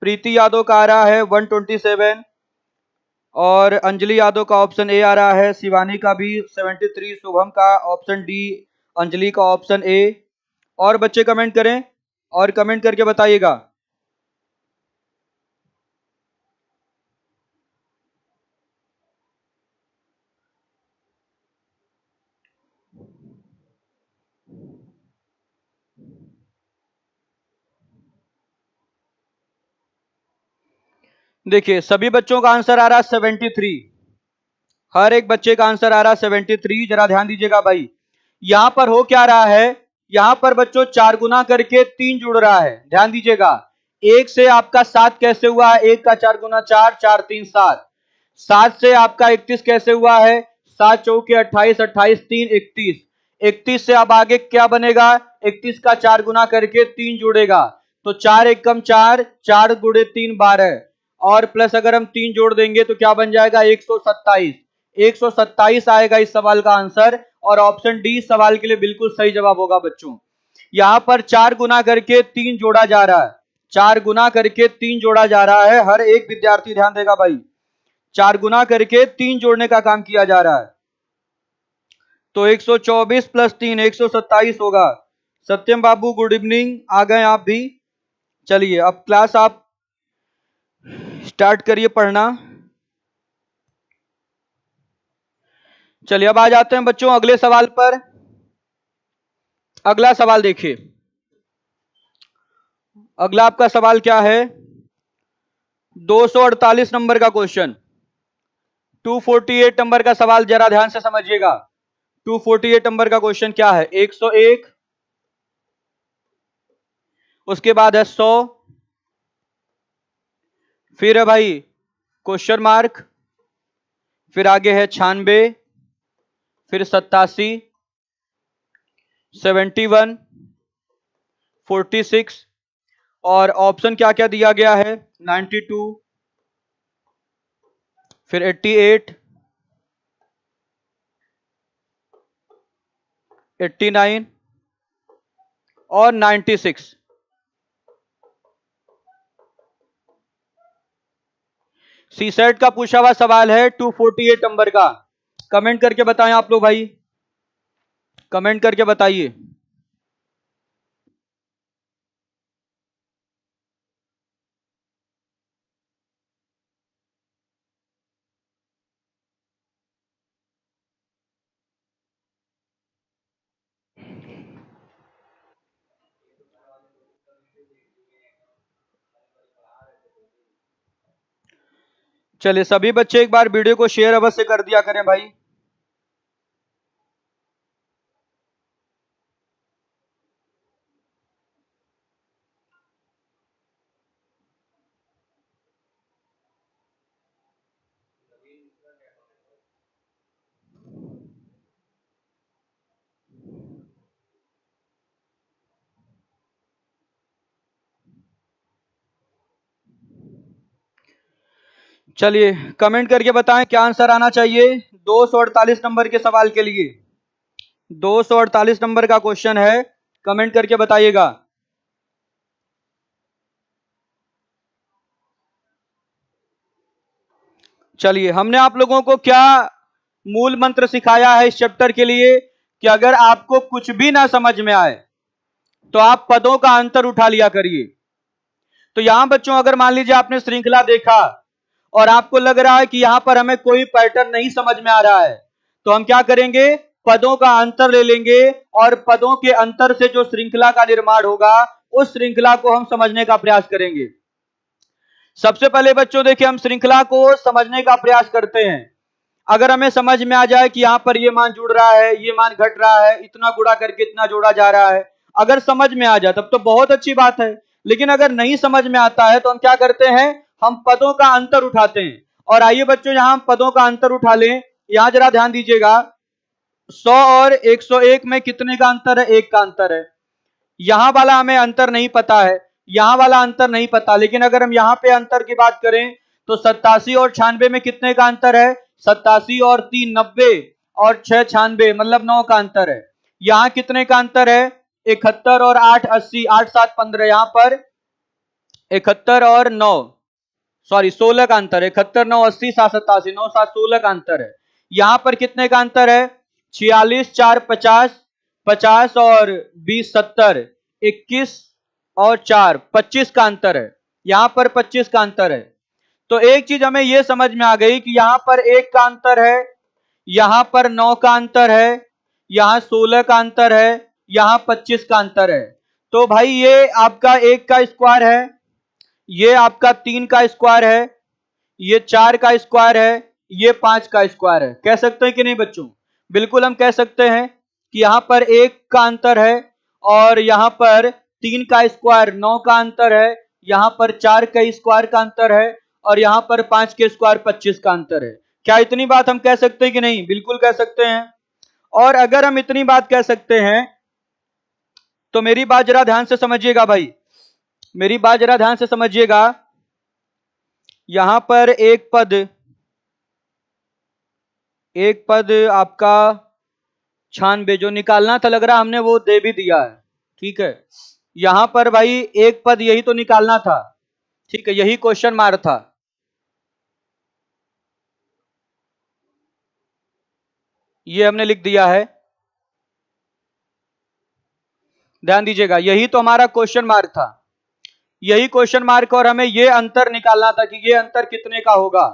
प्रीति यादव का आ रहा है 127, और अंजलि यादव का ऑप्शन ए आ रहा है, शिवानी का भी 73, शुभम का ऑप्शन डी, अंजलि का ऑप्शन ए। और बच्चे कमेंट करें और कमेंट करके बताइएगा। देखिए, सभी बच्चों का आंसर आ रहा है 73, हर एक बच्चे का आंसर आ रहा है 73। जरा ध्यान दीजिएगा भाई, यहां पर हो क्या रहा है, यहां पर बच्चों 4 गुना करके 3 जुड़ रहा है। ध्यान दीजिएगा, एक से आपका 7 कैसे हुआ है, एक का 4 गुना 4, 4 3 7। 7 से आपका 31 कैसे हुआ है, 7 चौके 28, 28 3 31। 31 से अब आगे क्या बनेगा, 31 का 4 गुना करके 3 जुड़ेगा, तो 4 एक कम 4, 4 गुणे 3 12, और प्लस अगर हम 3 जोड़ देंगे तो क्या बन जाएगा 127। 127 आएगा इस सवाल का आंसर, और ऑप्शन डी सवाल के लिए बिल्कुल सही जवाब होगा बच्चों। यहां पर 4 गुना करके 3 जोड़ा जा रहा है, 4 गुना करके 3 जोड़ा जा रहा है, हर एक विद्यार्थी ध्यान देगा भाई, 4 गुना करके 3 जोड़ने का काम किया जा रहा है। तो 124 प्लस 3 127 होगा। सत्यम बाबू गुड इवनिंग, आ गए आप भी। चलिए अब क्लास आप स्टार्ट करिए पढ़ना। चलिए अब आ जाते हैं बच्चों अगले सवाल पर। अगला सवाल देखिए, अगला आपका सवाल क्या है, 248 नंबर का क्वेश्चन, 248 नंबर का सवाल, जरा ध्यान से समझिएगा। 248 नंबर का क्वेश्चन क्या है, 101, उसके बाद है 100, फिर है भाई क्वेश्चन मार्क, फिर आगे है 96, फिर 87, 71, 46, और ऑप्शन क्या क्या दिया गया है, 92, फिर 88, 89 और 96। सी सेट का पूछा हुआ सवाल है 248 नंबर का। कमेंट करके बताएं आप लोग भाई, कमेंट करके बताइए। चलिए सभी बच्चे एक बार वीडियो को शेयर अवश्य कर दिया करें भाई। चलिए कमेंट करके बताएं क्या आंसर आना चाहिए 248 नंबर के सवाल के लिए। 248 नंबर का क्वेश्चन है, कमेंट करके बताइएगा। चलिए, हमने आप लोगों को क्या मूल मंत्र सिखाया है इस चैप्टर के लिए, कि अगर आपको कुछ भी ना समझ में आए तो आप पदों का अंतर उठा लिया करिए। तो यहां बच्चों अगर मान लीजिए आपने श्रृंखला देखा और आपको लग रहा है कि यहां पर हमें कोई पैटर्न नहीं समझ में आ रहा है, तो हम क्या करेंगे, पदों का अंतर ले लेंगे, और पदों के अंतर से जो श्रृंखला का निर्माण होगा उस श्रृंखला को हम समझने का प्रयास करेंगे। सबसे पहले बच्चों देखिए, हम श्रृंखला को समझने का प्रयास करते हैं। अगर हमें समझ में आ जाए कि यहां पर ये मान जुड़ रहा है, ये मान घट रहा है, इतना गुणा करके इतना जोड़ा जा रहा है, अगर समझ में आ जाए तब तो बहुत अच्छी बात है। लेकिन अगर नहीं समझ में आता है तो हम क्या करते हैं, हम पदों का अंतर उठाते हैं। और आइए बच्चों यहां हम पदों का अंतर उठा लें। यहां जरा ध्यान दीजिएगा, 100 और 101 में कितने का अंतर है? 1 का अंतर है। यहां वाला हमें अंतर नहीं पता है, यहां वाला अंतर नहीं पता, लेकिन अगर हम यहां पे अंतर की बात करें तो 87 और 96 में कितने का अंतर है? 87 और 3 90 और 6 96, मतलब 9 का अंतर है। यहां कितने का अंतर है? 71 और 8 80, 8 7 15, यहां पर 71 और 9 सॉरी 16 का अंतर है। 71 9 80 7 87, 9 7 16 का अंतर है। यहां पर कितने का अंतर है? 46 4 50, 50 और 20 70, 21 और 4 25 का अंतर है। यहां पर 25 का अंतर है। तो एक चीज हमें यह समझ में आ गई कि यहां पर 1 का अंतर है, यहां पर 9 का अंतर है, यहां 16 का अंतर है, यहां 25 का अंतर है। तो भाई ये आपका 1 का स्क्वायर है, ये आपका 3 का स्क्वायर है, ये 4 का स्क्वायर है, ये 5 का स्क्वायर है। कह सकते हैं कि नहीं बच्चों? बिल्कुल हम कह सकते हैं कि यहां पर 1 का अंतर है और यहां पर 3 का स्क्वायर 9 का अंतर है, यहां पर 4 का स्क्वायर का अंतर है और यहां पर 5 के स्क्वायर 25 का अंतर है। क्या इतनी बात हम कह सकते हैं कि नहीं? बिल्कुल कह सकते हैं। और अगर हम इतनी बात कह सकते हैं तो मेरी बात जरा ध्यान से समझिएगा भाई, मेरी बात जरा ध्यान से समझिएगा। यहां पर एक पद आपका 96 जो निकालना था, लग रहा हमने वो दे भी दिया है। ठीक है, यहां पर भाई एक पद यही तो निकालना था। ठीक है, यही क्वेश्चन मार्क था। ये हमने लिख दिया है, ध्यान दीजिएगा, यही तो हमारा क्वेश्चन मार्क था, यही क्वेश्चन मार्क। और हमें ये अंतर निकालना था कि ये अंतर कितने का होगा।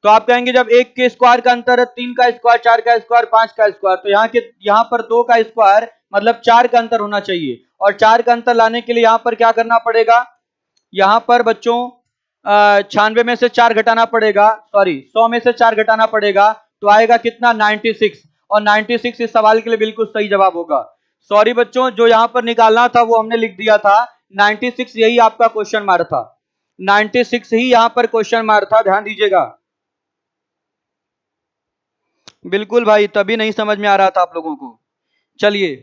तो आप कहेंगे जब 1 के स्क्वायर का अंतर है, 3 का स्क्वायर, 4 का स्क्वायर, 5 का स्क्वायर, तो यहाँ पर 2 का स्क्वायर मतलब 4 का अंतर होना चाहिए। और 4 का अंतर लाने के लिए यहाँ पर क्या करना पड़ेगा? यहाँ पर बच्चों 96 में से 4 घटाना पड़ेगा, सॉरी 100 में से 4 घटाना पड़ेगा, तो आएगा कितना? 96। और 96 इस सवाल के लिए बिल्कुल सही जवाब होगा। सॉरी बच्चों, जो यहां पर निकालना था वो हमने लिख दिया था 96, यही आपका क्वेश्चन मार्क था। 96 ही यहां पर क्वेश्चन मार्क था, ध्यान दीजिएगा। बिल्कुल भाई, तभी नहीं समझ में आ रहा था आप लोगों को। चलिए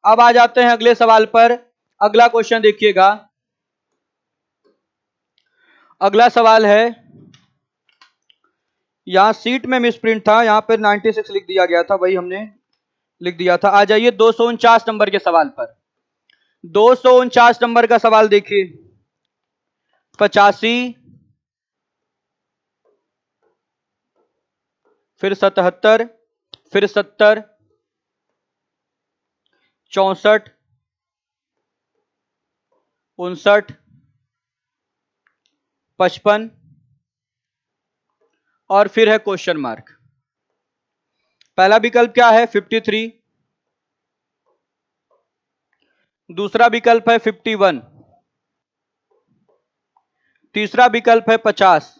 अब आ जाते हैं अगले सवाल पर। अगला क्वेश्चन देखिएगा, अगला सवाल है, यहां सीट में मिसप्रिंट था, यहां पर 96 लिख दिया गया था, वही हमने लिख दिया था। आ जाइए 249 नंबर के सवाल पर। 249 नंबर का सवाल देखिए, 85 फिर 77 फिर 70 64 59 55 और फिर है क्वेश्चन मार्क। पहला विकल्प क्या है? 53, दूसरा विकल्प है 51, तीसरा विकल्प है 50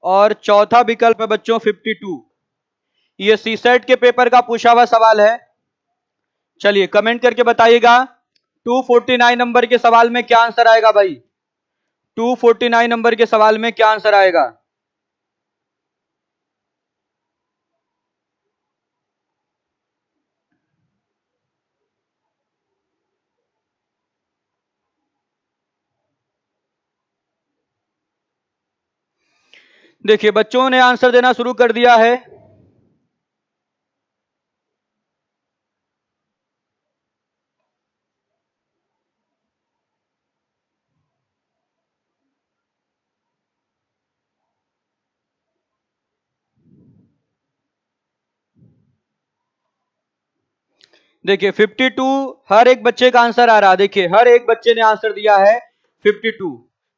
और चौथा विकल्प है बच्चों 52। ये सीसेट के पेपर का पूछा हुआ सवाल है। चलिए कमेंट करके बताइएगा 249 नंबर के सवाल में क्या आंसर आएगा भाई? 249 नंबर के सवाल में क्या आंसर आएगा? देखिए बच्चों ने आंसर देना शुरू कर दिया है। देखिए 52 हर एक बच्चे का आंसर आ रहा, देखिए हर एक बच्चे ने आंसर दिया है 52।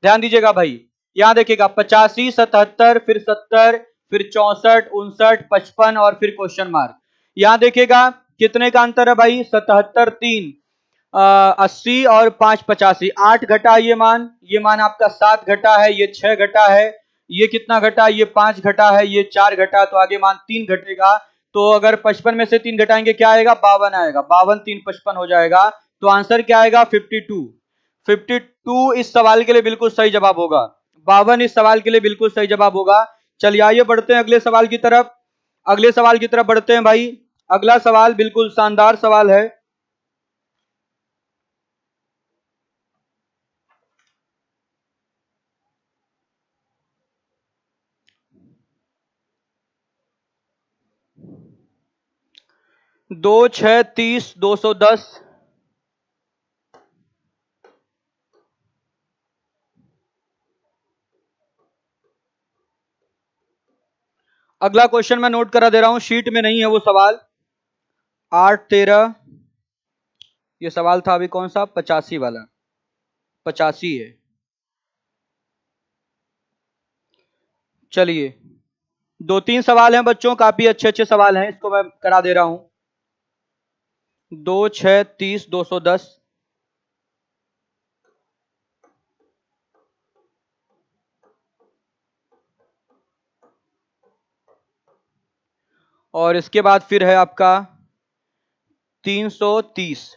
ध्यान दीजिएगा भाई, यहां देखिएगा 85 77 फिर 70 फिर 64 59 55 और फिर क्वेश्चन मार्क। यहां देखिएगा कितने का अंतर है भाई? 77 3 80 और 5 85, 8 घटा ये मान आपका 7 घटा है, ये 6 घटा है, ये कितना घटा? ये 5 घटा है, ये 4 घटा, तो आगे मान 3 घटेगा। तो अगर 55 में से 3 घटाएंगे क्या आएगा? 52 आएगा, 52 3 55 हो जाएगा। तो आंसर क्या आएगा? 52। 52 इस सवाल के लिए बिल्कुल सही जवाब होगा। 52 इस सवाल के लिए बिल्कुल सही जवाब होगा। चलिए आइए बढ़ते हैं अगले सवाल की तरफ। अगले सवाल की तरफ बढ़ते हैं भाई। अगला सवाल बिल्कुल शानदार सवाल है। दो छह 30 210। अगला क्वेश्चन मैं नोट करा दे रहा हूं, शीट में नहीं है वो सवाल। 8 13 ये सवाल था अभी कौन सा, 85 वाला, 85 है। चलिए 2-3 सवाल हैं बच्चों, काफी अच्छे अच्छे सवाल हैं, इसको मैं करा दे रहा हूं। 2 6 30 210। और इसके बाद फिर है आपका 330।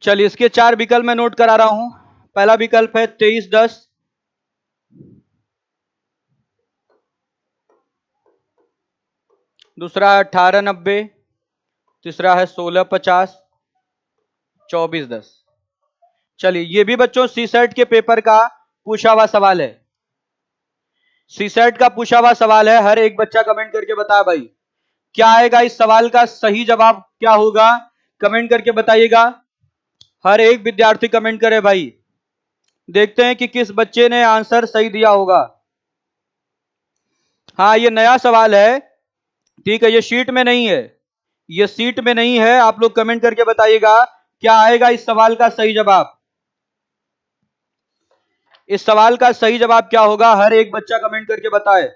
चलिए इसके 4 विकल्प मैं नोट करा रहा हूं। पहला विकल्प है 2310। दूसरा है 1890। तीसरा है 1650। 2410। चलिए ये भी बच्चों सी सेट के पेपर का पूछा हुआ सवाल है। सी सेट का पूछा हुआ सवाल है। हर एक बच्चा कमेंट करके बताया भाई क्या आएगा इस सवाल का सही जवाब क्या होगा, कमेंट करके बताइएगा। हर एक विद्यार्थी कमेंट करे भाई। देखते हैं कि किस बच्चे ने आंसर सही दिया होगा। हाँ ये नया सवाल है, ठीक है, ये शीट में नहीं है, ये शीट में नहीं है। आप लोग कमेंट करके बताइएगा क्या आएगा इस सवाल का सही जवाब। इस सवाल का सही जवाब क्या होगा, हर एक बच्चा कमेंट करके बताए।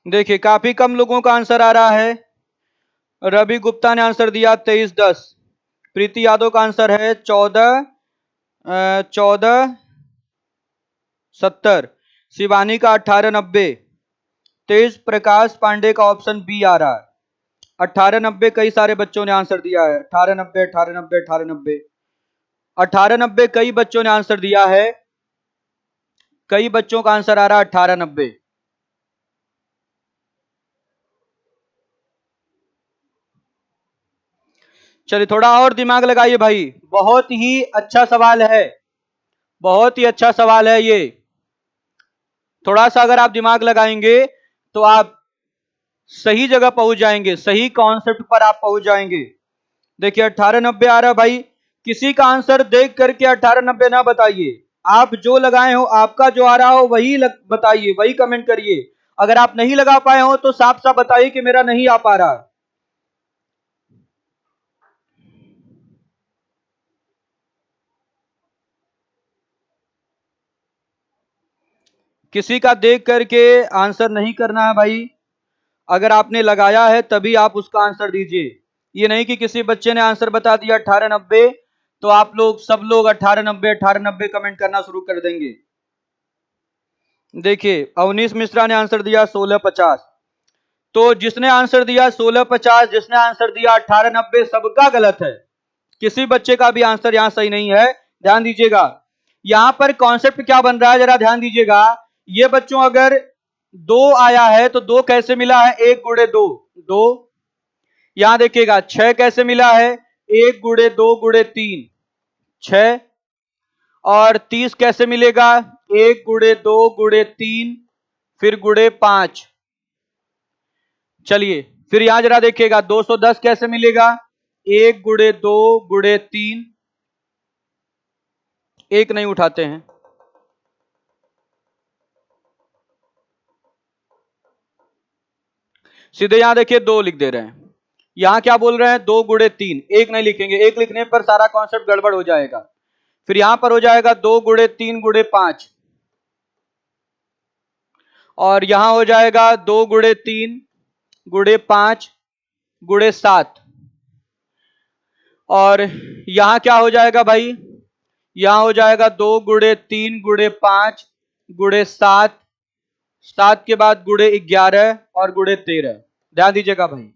देखिए काफी कम लोगों का आंसर आ रहा है। रवि गुप्ता ने आंसर दिया 2310। प्रीति यादव का आंसर है 1470। शिवानी का 1890। तेज प्रकाश पांडे का ऑप्शन बी आ रहा है 1890। कई सारे बच्चों ने आंसर दिया है 1890 1890 1890 1890। कई बच्चों ने आंसर दिया है, कई बच्चों का आंसर आ रहा है 1890। चलिए थोड़ा और दिमाग लगाइए भाई, बहुत ही अच्छा सवाल है, बहुत ही अच्छा सवाल है ये। थोड़ा सा अगर आप दिमाग लगाएंगे तो आप सही जगह पहुंच जाएंगे, सही कॉन्सेप्ट पर आप पहुंच जाएंगे। देखिए 1890 आ रहा भाई। किसी का आंसर देख करके 1890 ना बताइए, आप जो लगाए हो, आपका जो आ रहा हो वही बताइए, वही कमेंट करिए। अगर आप नहीं लगा पाए हो तो साफ साफ बताइए कि मेरा नहीं आ पा रहा। किसी का देख करके आंसर नहीं करना है भाई। अगर आपने लगाया है तभी आप उसका आंसर दीजिए। ये नहीं कि किसी बच्चे ने आंसर बता दिया 1890 तो आप लोग सब लोग 1890 1890 कमेंट करना शुरू कर देंगे। देखिए अवनीश मिश्रा ने आंसर दिया 1650। तो जिसने आंसर दिया 1650, जिसने आंसर दिया 1890, सबका गलत है। किसी बच्चे का भी आंसर यहां सही नहीं है। ध्यान दीजिएगा यहां पर कॉन्सेप्ट क्या बन रहा है, जरा ध्यान दीजिएगा। ये बच्चों अगर 2 आया है तो 2 कैसे मिला है, 1 गुणे 2 2। यहां देखिएगा 6 कैसे मिला है, 1 गुणे 2 गुणे 3 6। और 30 कैसे मिलेगा, 1 गुणे 2 गुणे 3 फिर गुणे 5। चलिए फिर यहां जरा देखिएगा 210 कैसे मिलेगा, 1 गुणे 2 गुणे 3। एक नहीं उठाते हैं, सीधे यहां देखिए 2 लिख दे रहे हैं। यहां क्या बोल रहे हैं, 2 गुणे 3, एक नहीं लिखेंगे, एक लिखने पर सारा कॉन्सेप्ट गड़बड़ हो जाएगा। फिर यहां पर हो जाएगा 2 गुणे 3 गुणे 5। और यहां हो जाएगा 2 गुणे 3 गुणे 5 गुणे 7, और यहां क्या हो जाएगा भाई, यहां हो जाएगा 2 गुणे 3 गुणे 5 गुणे 7, 7 के बाद गुणे 11 और गुणे 13। ध्यान दीजिएगा भाई,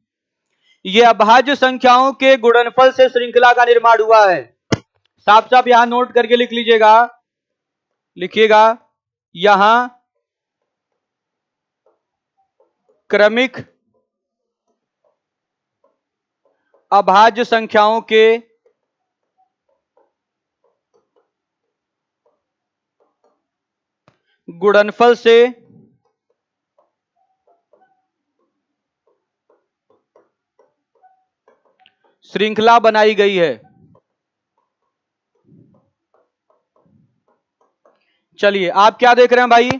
ये अभाज्य संख्याओं के गुणनफल से श्रृंखला का निर्माण हुआ है। साफ साफ यहां नोट करके लिख लीजिएगा, लिखिएगा यहां क्रमिक अभाज्य संख्याओं के गुणनफल से श्रृंखला बनाई गई है। चलिए आप क्या देख रहे हैं भाई,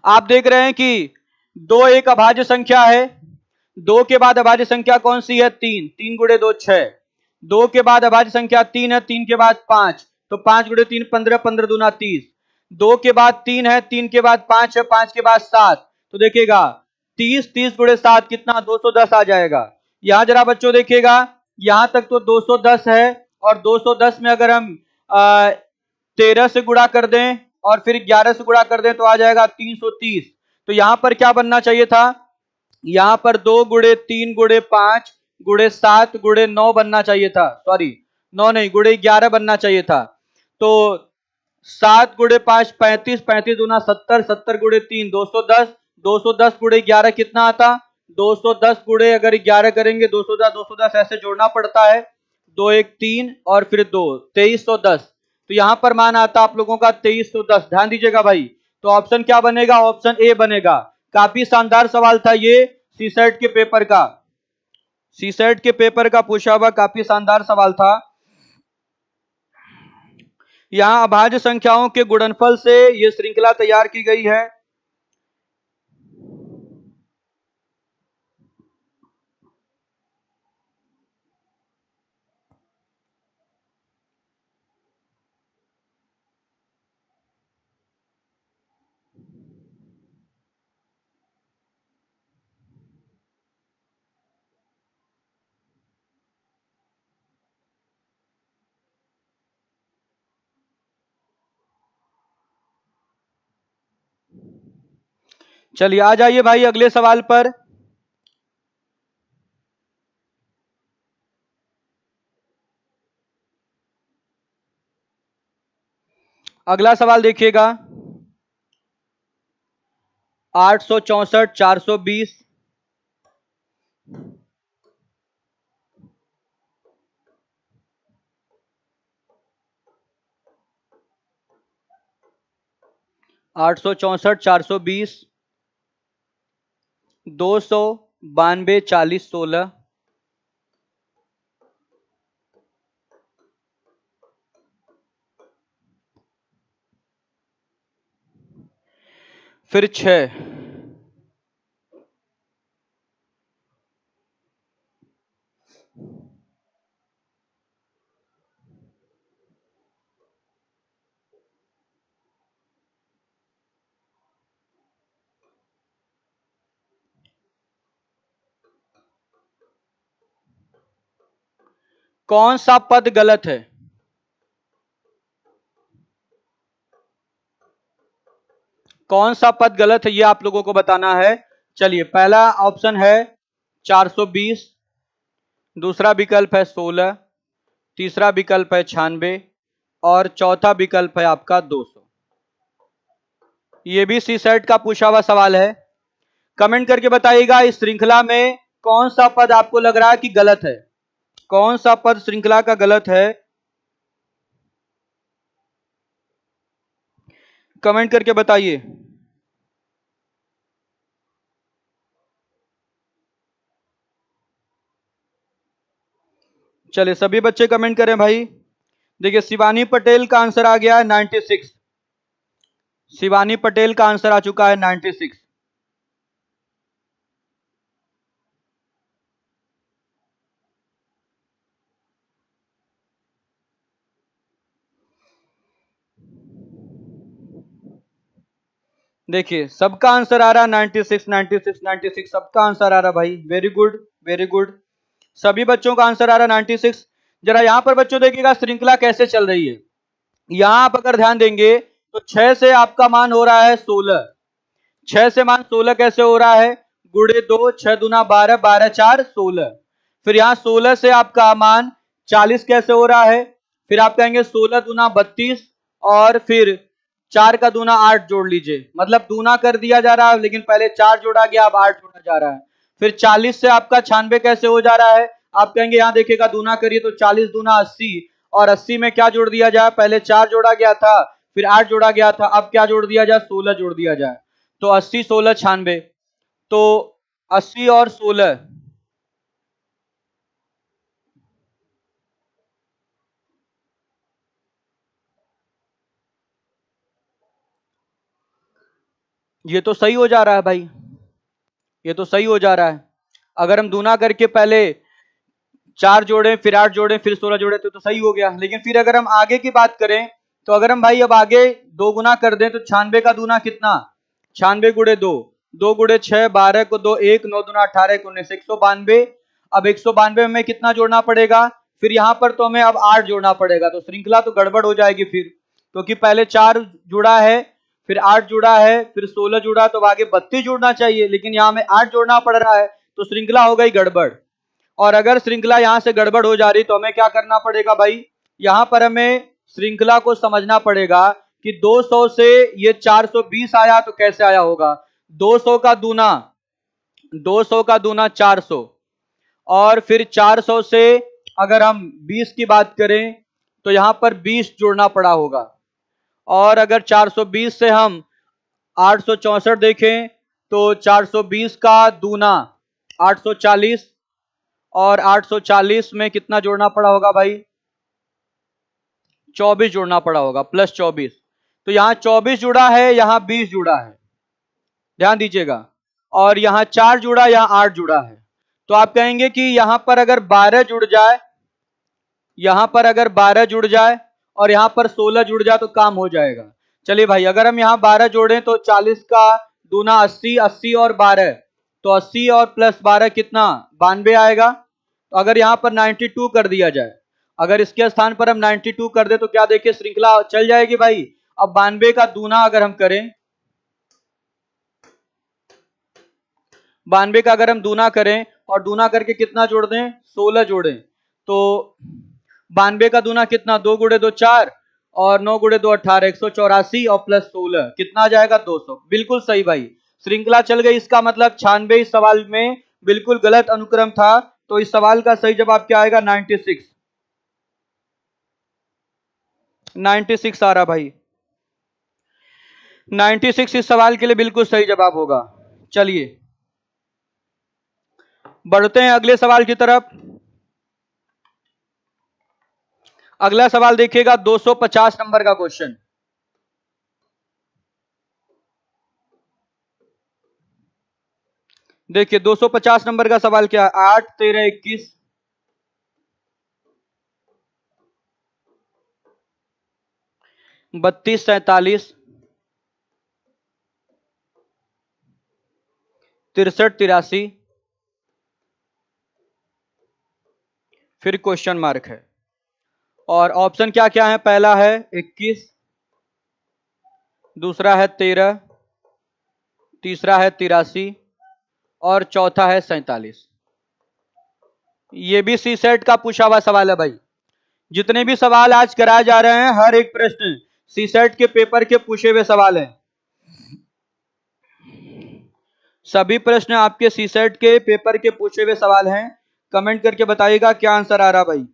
आप देख रहे हैं कि 2 एक अभाज्य संख्या है, 2 के बाद अभाज्य संख्या कौन सी है, 3, 3 गुणे 2 6, 2 के बाद अभाज्य संख्या 3 है, 3 के बाद 5, तो 5 गुणे 3 15, 15 दूना 30, 2 के बाद 3 है, 3 के बाद 5 है, 5 के बाद 7, तो देखिएगा 30, 30 गुणे 7 कितना 210 आ जाएगा। यहां जरा बच्चों देखिएगा, यहां तक तो 210 है, और 210 में अगर हम 13 से गुणा कर दें और फिर 11 से गुणा कर दें तो आ जाएगा 330। तो यहां पर क्या बनना चाहिए था, यहां पर 2 गुणे 3 गुणे 5 गुणे 7 गुणे 9 बनना चाहिए था, सॉरी 9 नहीं गुणे 11 बनना चाहिए था। तो 7 गुणे 5 35, 35 दूना 70, 70 गुणे 3 210, 210 गुणे 11 कितना आता, 210 गुणे अगर 11 करेंगे 210, 210 ऐसे जोड़ना पड़ता है, 2 1 3 और फिर 2 2310, तो यहां पर मान आता आप लोगों का 2310। ध्यान दीजिएगा भाई, तो ऑप्शन क्या बनेगा, ऑप्शन ए बनेगा। काफी शानदार सवाल था ये, सीसेट के पेपर का, सीसेट के पेपर का पूछा हुआ काफी शानदार सवाल था। यहां अभाज्य संख्याओं के गुणनफल से यह श्रृंखला तैयार की गई है। चलिए आ जाइए भाई अगले सवाल पर। अगला सवाल देखिएगा, 864 420, आठ सौ चौसठ 420, 292 40 16, फिर 6। कौन सा पद गलत है, कौन सा पद गलत है ये आप लोगों को बताना है। चलिए पहला ऑप्शन है 420, दूसरा विकल्प है 16, तीसरा विकल्प है 96 और चौथा विकल्प है आपका 200। ये भी सी सेट का पूछा हुआ सवाल है। कमेंट करके बताइएगा इस श्रृंखला में कौन सा पद आपको लग रहा है कि गलत है, कौन सा पद श्रृंखला का गलत है, कमेंट करके बताइए। चलिए सभी बच्चे कमेंट करें भाई। देखिए शिवानी पटेल का आंसर आ गया है 96, शिवानी पटेल का आंसर आ चुका है 96। देखिए सबका आंसर आ रहा है 96 96 96, सबका आंसर आ रहा भाई, वेरी गुड वेरी गुड। सभी बच्चों का आंसर आ रहा 96। जरा यहां पर बच्चों देखिएगा श्रृंखला कैसे चल रही है। यहां आप अगर ध्यान देंगे तो 6 से आपका मान हो रहा है 16, 6 से मान 16 कैसे हो रहा है, गुड़े 2, 6 दूना 12, 12 4 16। फिर यहाँ 16 से आपका मान 40 कैसे हो रहा है, फिर आप कहेंगे 16 दूना 32 और फिर 4 का दूना 8 जोड़ लीजिए, मतलब दूना कर दिया जा रहा है लेकिन पहले 4 जोड़ा गया, अब 8 जोड़ा जा रहा है। फिर 40 से आपका 96 कैसे हो जा रहा है, आप कहेंगे यहाँ देखिएगा दूना करिए तो 40 दूना 80, और 80 में क्या जोड़ दिया जाए, पहले 4 जोड़ा गया था फिर 8 जोड़ा गया था, अब क्या जोड़ दिया जाए, 16 जोड़ दिया जाए। तो 80 16 96, तो 80 और 16, ये तो सही हो जा रहा है भाई, ये तो सही हो जा रहा है। अगर हम दूना करके पहले 4 जोड़े फिर 8 जोड़े फिर 16 जोड़े तो सही हो गया। लेकिन फिर अगर हम आगे की बात करें तो अगर हम भाई अब आगे 2 गुना कर दें तो 96 का दूना कितना, 96 गुड़े 2, 2 गुड़े 6, 12 को 2 1, 9 दूना 18 19, 192। अब 192 में कितना जोड़ना पड़ेगा, फिर यहां पर तो हमें अब 8 जोड़ना पड़ेगा, तो श्रृंखला तो गड़बड़ हो जाएगी फिर, क्योंकि पहले 4 जुड़ा है फिर 8 जुड़ा है फिर 16 जुड़ा, तो आगे 32 जोड़ना चाहिए, लेकिन यहां में 8 जोड़ना पड़ रहा है, तो श्रृंखला हो गई गड़बड़। और अगर श्रृंखला यहां से गड़बड़ हो जा रही तो हमें क्या करना पड़ेगा भाई, यहां पर हमें श्रृंखला को समझना पड़ेगा कि 200 से ये 420 आया तो कैसे आया होगा। 200 का दूना 200 का दूना 400, और फिर 400 से अगर हम 20 की बात करें तो यहां पर 20 जोड़ना पड़ा होगा, और अगर 420 से हम 864 देखें तो 420 का दूना 840, और 840 में कितना जोड़ना पड़ा होगा भाई, 24 जोड़ना पड़ा होगा, प्लस 24। तो यहां 24 जुड़ा है यहां 20 जुड़ा है, ध्यान दीजिएगा, और यहां 4 जुड़ा यहां 8 जुड़ा है। तो आप कहेंगे कि यहां पर अगर 12 जुड़ जाए, यहां पर अगर 12 जुड़ जाए और यहां पर 16 जुड़ जाए तो काम हो जाएगा। चलिए भाई अगर हम यहां 12 जोड़ें तो 40 का दूना 80, 80 और 12, तो 80 और प्लस 12 कितना 92 आएगा। तो अगर यहां पर 92 कर दिया जाए, अगर इसके स्थान पर हम 92 कर दे तो क्या देखिए श्रृंखला चल जाएगी भाई। अब 92 का दूना अगर हम करें, 92 का अगर हम दूना करें और दूना करके कितना जोड़ दें, 16 जोड़ें, तो 92 का दूना कितना, 2 गुड़े 2 4 और 9 गुड़े 2 18, 184 और प्लस 16 कितना आ जाएगा 200। बिल्कुल सही भाई, श्रृंखला चल गई, इसका मतलब 96 इस सवाल में बिल्कुल गलत अनुक्रम था, तो इस सवाल का सही जवाब क्या आएगा 96, 96 आ रहा भाई, 96 इस सवाल के लिए बिल्कुल सही जवाब होगा। चलिए बढ़ते हैं अगले सवाल की तरफ। अगला सवाल देखिएगा 250 नंबर का क्वेश्चन। देखिए 250 नंबर का सवाल क्या है, 8 13 21 32 47 63 83, फिर क्वेश्चन मार्क है, और ऑप्शन क्या क्या है, पहला है 21, दूसरा है 13, तीसरा है 83 और चौथा है 47। ये भी सी सेट का पूछा हुआ सवाल है भाई, जितने भी सवाल आज कराए जा रहे हैं हर एक प्रश्न सी सेट के पेपर के पूछे हुए सवाल हैं। सभी प्रश्न आपके सी सेट के पेपर के पूछे हुए सवाल हैं। कमेंट करके बताइएगा क्या आंसर आ रहा भाई।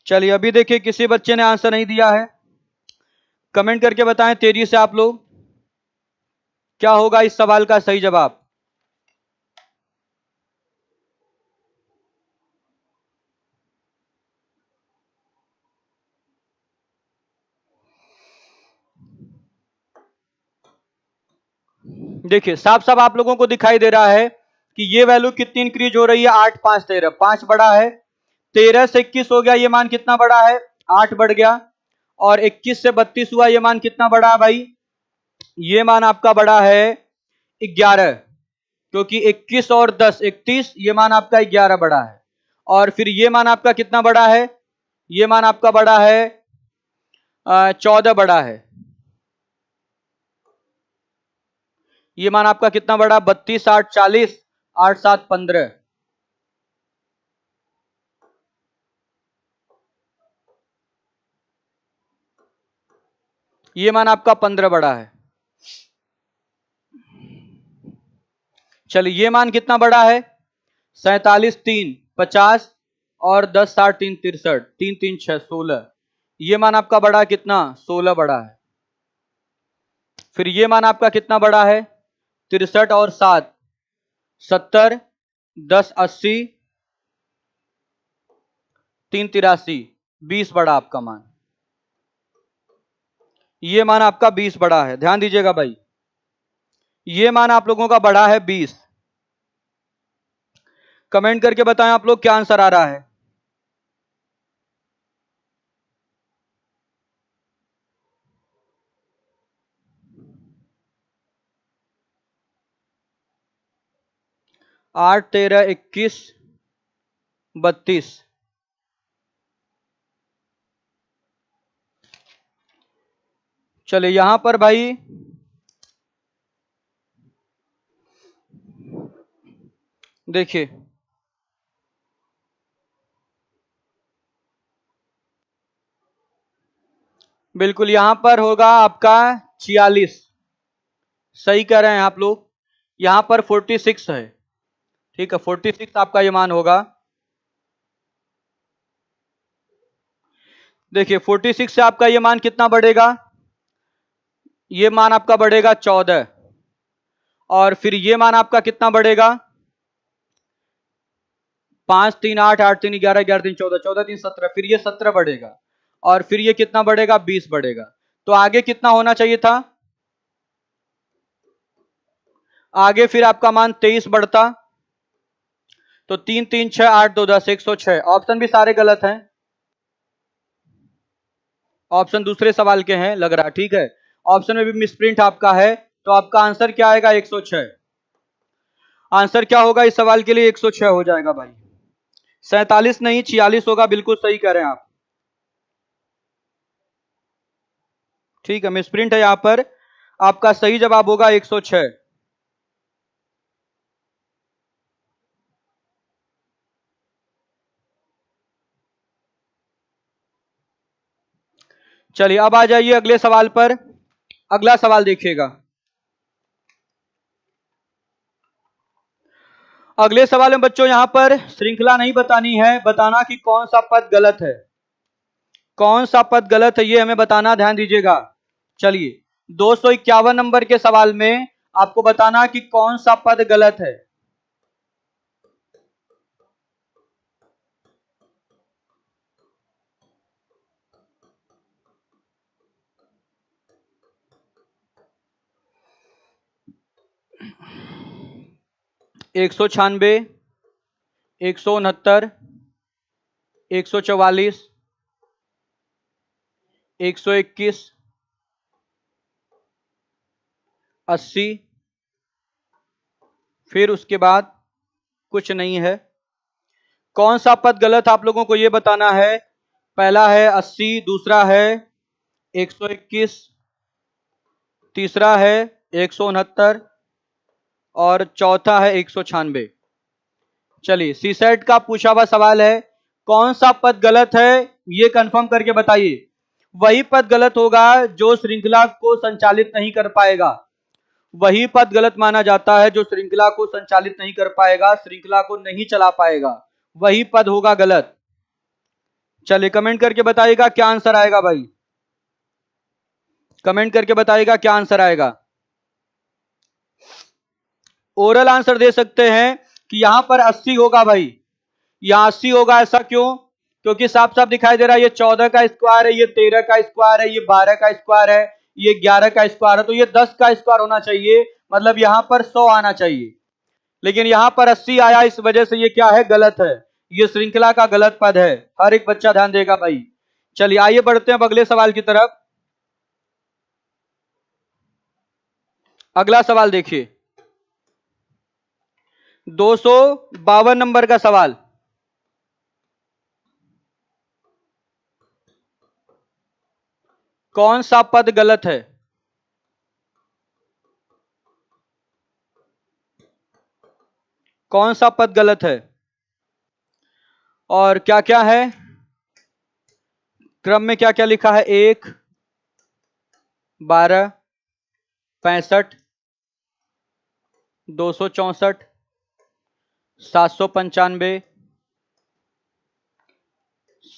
चलिए अभी देखिए किसी बच्चे ने आंसर नहीं दिया है, कमेंट करके बताएं तेजी से आप लोग क्या होगा इस सवाल का सही जवाब। देखिए साफ साफ आप लोगों को दिखाई दे रहा है कि ये वैल्यू कितनी इंक्रीज हो रही है, 8 5 13, 5 बड़ा है, 13 से 21 हो गया, ये मान कितना बड़ा है, 8 बढ़ गया, और 21 से 32 हुआ, ये मान कितना बड़ा है भाई, ये मान आपका बड़ा है 11, क्योंकि 21 और 10 31, ये मान आपका 11 बड़ा है। और फिर ये मान आपका कितना बड़ा है, ये मान आपका बड़ा है 14 बड़ा है, ये मान आपका कितना बड़ा, 32 8 40, 8 7 15, ये मान आपका 15 बड़ा है। चलिए ये मान कितना बड़ा है, 47 3 50, और 10 60 3 63, 3 3 6 16, ये मान आपका बड़ा कितना, 16 बड़ा है। फिर ये मान आपका कितना बड़ा है, 63 और 7 70, 10 80, 3 83, 20 बड़ा आपका मान, ये मान आपका 20 बड़ा है। ध्यान दीजिएगा भाई, ये मान आप लोगों का बड़ा है 20। कमेंट करके बताएं आप लोग क्या आंसर आ रहा है। आठ 13 21 32, चलिए यहां पर भाई देखिए, बिल्कुल यहां पर होगा आपका 46, सही कह रहे हैं आप लोग, यहां पर 46 है, ठीक है, 46 आपका ये मान होगा। देखिए 46 से आपका ये मान कितना बढ़ेगा, ये मान आपका बढ़ेगा 14, और फिर ये मान आपका कितना बढ़ेगा, 5 3 8 8 3 11 11 3 14, 14 3 17, फिर ये 17 बढ़ेगा, और फिर ये कितना बढ़ेगा, 20 बढ़ेगा। तो आगे कितना होना चाहिए था, आगे फिर आपका मान 23 बढ़ता, तो 3 3 6 8 2 10 106। ऑप्शन भी सारे गलत हैं, ऑप्शन दूसरे सवाल के हैं लग रहा, ठीक है, ऑप्शन में भी मिसप्रिंट आपका है, तो आपका आंसर क्या आएगा, 106। आंसर क्या होगा इस सवाल के लिए, 106 हो जाएगा भाई, 47 नहीं 46 होगा, बिल्कुल सही कह रहे हैं आप, ठीक है, मिसप्रिंट है यहां पर, आपका सही जवाब होगा 106। चलिए अब आ जाइए अगले सवाल पर, अगला सवाल देखिएगा। अगले सवाल में बच्चों यहां पर श्रृंखला नहीं बतानी है, बताना कि कौन सा पद गलत है, कौन सा पद गलत है ये हमें बताना, ध्यान दीजिएगा। चलिए 251 नंबर के सवाल में आपको बताना कि कौन सा पद गलत है। एक सौ 169, 144, 121, 80, फिर उसके बाद कुछ नहीं है। कौन सा पद गलत आप लोगों को यह बताना है। पहला है 80, दूसरा है 121, तीसरा है 169, और चौथा है 196। चलिए सीसेट का पूछा हुआ सवाल है, कौन सा पद गलत है ये कंफर्म करके बताइए। वही पद गलत होगा जो श्रृंखला को संचालित नहीं कर पाएगा, वही पद गलत माना जाता है जो श्रृंखला को संचालित नहीं कर पाएगा, श्रृंखला को नहीं चला पाएगा, वही पद होगा गलत। चलिए कमेंट करके बताइएगा क्या आंसर आएगा भाई, कमेंट करके बताइएगा क्या आंसर आएगा। ओरल आंसर दे सकते हैं कि यहां पर 80 होगा भाई, यहां 80 होगा, ऐसा क्यों, क्योंकि साफ साफ दिखाई दे रहा है ये 14 का स्क्वायर है, ये 13 का स्क्वायर है, ये 12 का स्क्वायर है, ये 11 का स्क्वायर है, तो ये 10 का स्क्वायर होना चाहिए, मतलब यहां पर 100 आना चाहिए, लेकिन यहां पर 80 आया, इस वजह से ये क्या है, गलत है। ये श्रृंखला का गलत पद है। हर एक बच्चा ध्यान देगा भाई। चलिए आइए बढ़ते हैं अब अगले सवाल की तरफ। अगला सवाल देखिए, 252 नंबर का सवाल। कौन सा पद गलत है? कौन सा पद गलत है और क्या क्या है? क्रम में क्या क्या लिखा है? 1, 12, 65, 264, 795,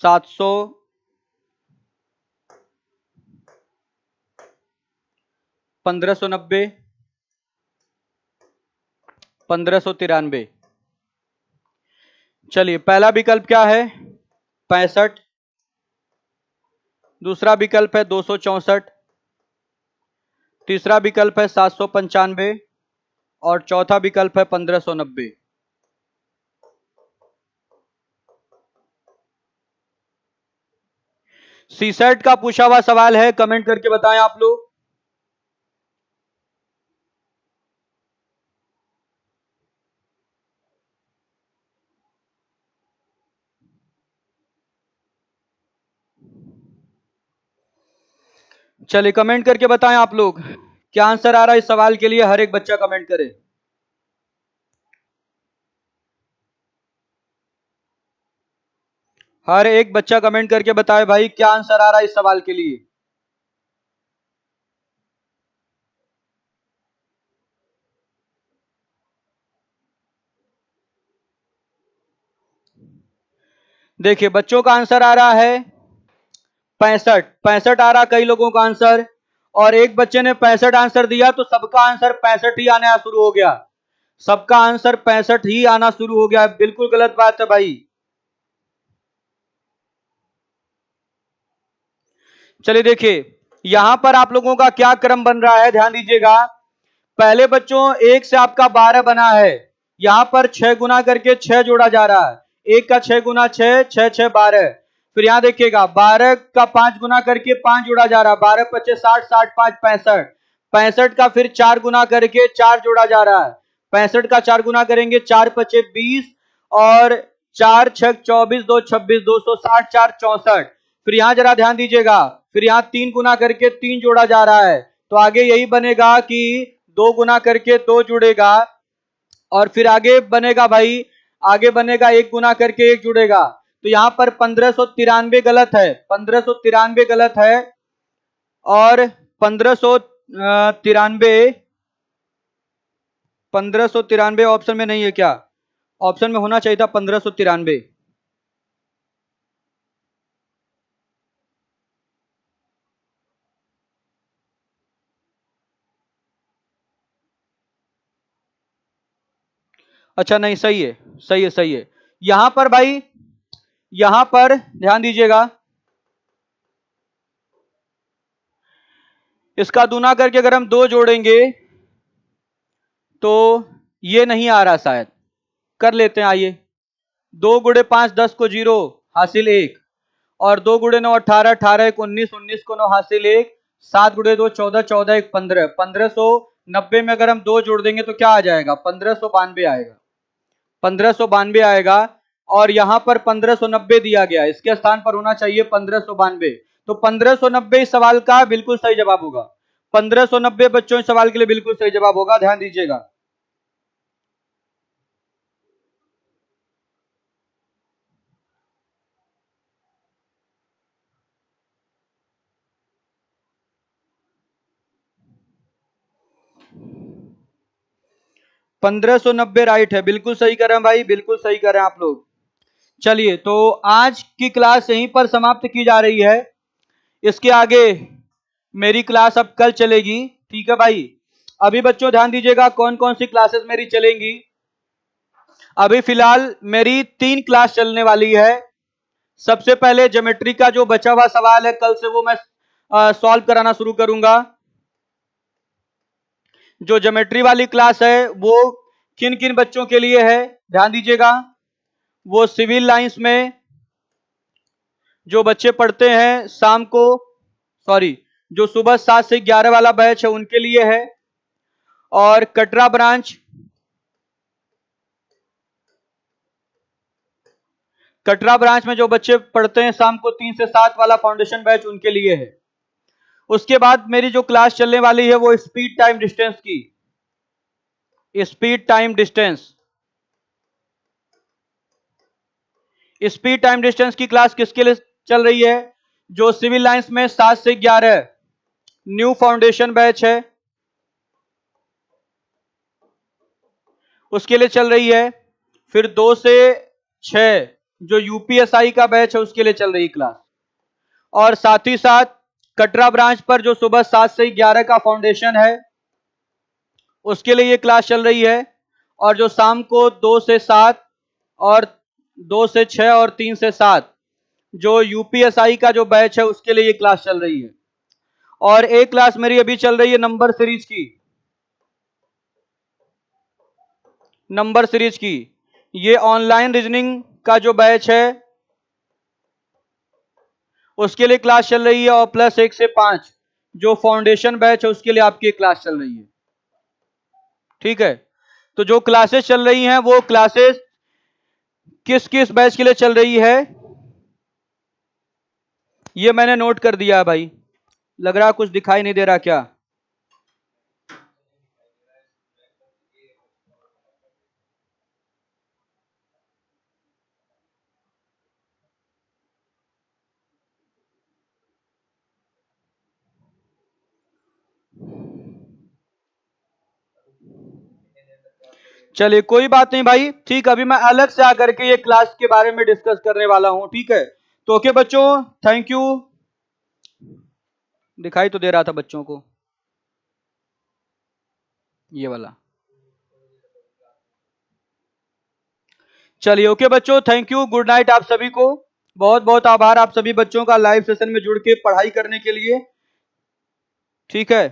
700, 1590, 1593। चलिए पहला विकल्प क्या है? 65। दूसरा विकल्प है 264। तीसरा विकल्प है 795 और चौथा विकल्प है 1590। सीसेट का पूछा हुआ सवाल है, कमेंट करके बताएं आप लोग। चलिए कमेंट करके बताएं आप लोग, क्या आंसर आ रहा है इस सवाल के लिए? हर एक बच्चा कमेंट करे। हर एक बच्चा कमेंट करके बताए भाई, क्या आंसर आ रहा है इस सवाल के लिए? देखिए बच्चों का आंसर आ रहा है 65। 65 आ रहा कई लोगों का आंसर, और एक बच्चे ने 65 आंसर दिया, तो सबका आंसर 65 ही आना शुरू हो गया। सबका आंसर 65 ही आना शुरू हो गया। बिल्कुल गलत बात है भाई। चलिए देखिए, यहां पर आप लोगों का क्या क्रम बन रहा है, ध्यान दीजिएगा। पहले बच्चों 1 से आपका 12 बना है, यहां पर 6 गुना करके 6 जोड़ा जा रहा है। 1 का 6 गुना 6, 6 6 12। फिर यहां देखिएगा 12 का 5 गुना करके 5 जोड़ा जा रहा है। 12 25 60, 60 5 65। 65 का फिर 4 गुना करके 4 जोड़ा जा रहा है। 65 का 4 गुना करेंगे, 4 25 20 और 4 6 24, 2 26, 260, 4 64। फिर यहां जरा ध्यान दीजिएगा, फिर यहां 3 गुना करके 3 जोड़ा जा रहा है, तो आगे यही बनेगा कि 2 गुना करके 2 जुड़ेगा, और फिर आगे बनेगा भाई, आगे बनेगा 1 गुना करके 1 जुड़ेगा। तो यहां पर 1593 गलत है, 1593 गलत है। और 1593, 1593 ऑप्शन में नहीं है क्या? ऑप्शन में होना चाहिए था 1593। अच्छा नहीं, सही है, सही है, सही है। यहां पर भाई, यहां पर ध्यान दीजिएगा, इसका दूना करके अगर हम 2 जोड़ेंगे तो ये नहीं आ रहा, शायद कर लेते हैं। आइए, 2 गुड़े 5 10 को 0 हासिल 1, और 2 गुड़े 9 18, 18 1 19, 19 को 9 हासिल 1, 7 गुड़े 2 14, 14 1 15। 1590 में अगर हम 2 जोड़ देंगे तो क्या आ जाएगा? 1592 आएगा। 1592 आएगा, और यहां पर 1590 दिया गया, इसके स्थान पर होना चाहिए 1592। तो 1590 इस सवाल का बिल्कुल सही जवाब होगा। 1590 बच्चों इस सवाल के लिए बिल्कुल सही जवाब होगा, ध्यान दीजिएगा। पंद्रह सौ नब्बे राइट है, बिल्कुल सही कर रहे हैं भाई, बिल्कुल सही कर रहे हैं आप लोग। चलिए तो आज की क्लास यहीं पर समाप्त की जा रही है। इसके आगे मेरी क्लास अब कल चलेगी, ठीक है भाई। अभी बच्चों ध्यान दीजिएगा, कौन कौन सी क्लासेस मेरी चलेंगी। अभी फिलहाल मेरी 3 क्लास चलने वाली है। सबसे पहले ज्योमेट्री का जो बचा हुआ सवाल है, कल से वो मैं सॉल्व कराना शुरू करूंगा। जो ज्योमेट्री वाली क्लास है वो किन किन बच्चों के लिए है, ध्यान दीजिएगा। वो सिविल लाइंस में जो बच्चे पढ़ते हैं शाम को, सॉरी, जो सुबह 7 से 11 वाला बैच है उनके लिए है। और कटरा ब्रांच में जो बच्चे पढ़ते हैं शाम को 3 से 7 वाला फाउंडेशन बैच उनके लिए है। उसके बाद मेरी जो क्लास चलने वाली है वो स्पीड टाइम डिस्टेंस की, स्पीड टाइम डिस्टेंस की क्लास किसके लिए चल रही है? जो सिविल लाइंस में 7 से 11 न्यू फाउंडेशन बैच है उसके लिए चल रही है। फिर 2 से 6 जो यूपीएसआई का बैच है उसके लिए चल रही क्लास। और साथ ही साथ कटरा ब्रांच पर जो सुबह 7 से 11 का फाउंडेशन है उसके लिए ये क्लास चल रही है। और जो शाम को 2 से 7 और 2 से 6 और 3 से 7 जो यूपीएसआई का जो बैच है उसके लिए ये क्लास चल रही है। और एक क्लास मेरी अभी चल रही है नंबर सीरीज की। ये ऑनलाइन रीजनिंग का जो बैच है उसके लिए क्लास चल रही है। और प्लस 1 से 5 जो फाउंडेशन बैच है उसके लिए आपकी क्लास चल रही है। ठीक है, तो जो क्लासेस चल रही हैं वो क्लासेस किस किस बैच के लिए चल रही है ये मैंने नोट कर दिया है भाई। लग रहा कुछ दिखाई नहीं दे रहा क्या? चलिए कोई बात नहीं भाई, ठीक। अभी मैं अलग से आकर के ये क्लास के बारे में डिस्कस करने वाला हूं, ठीक है। तो ओके बच्चों, थैंक यू। दिखाई तो दे रहा था बच्चों को ये वाला। चलिए ओके बच्चों, थैंक यू, गुड नाइट आप सभी को। बहुत बहुत आभार आप सभी बच्चों का लाइव सेशन में जुड़ के पढ़ाई करने के लिए, ठीक है।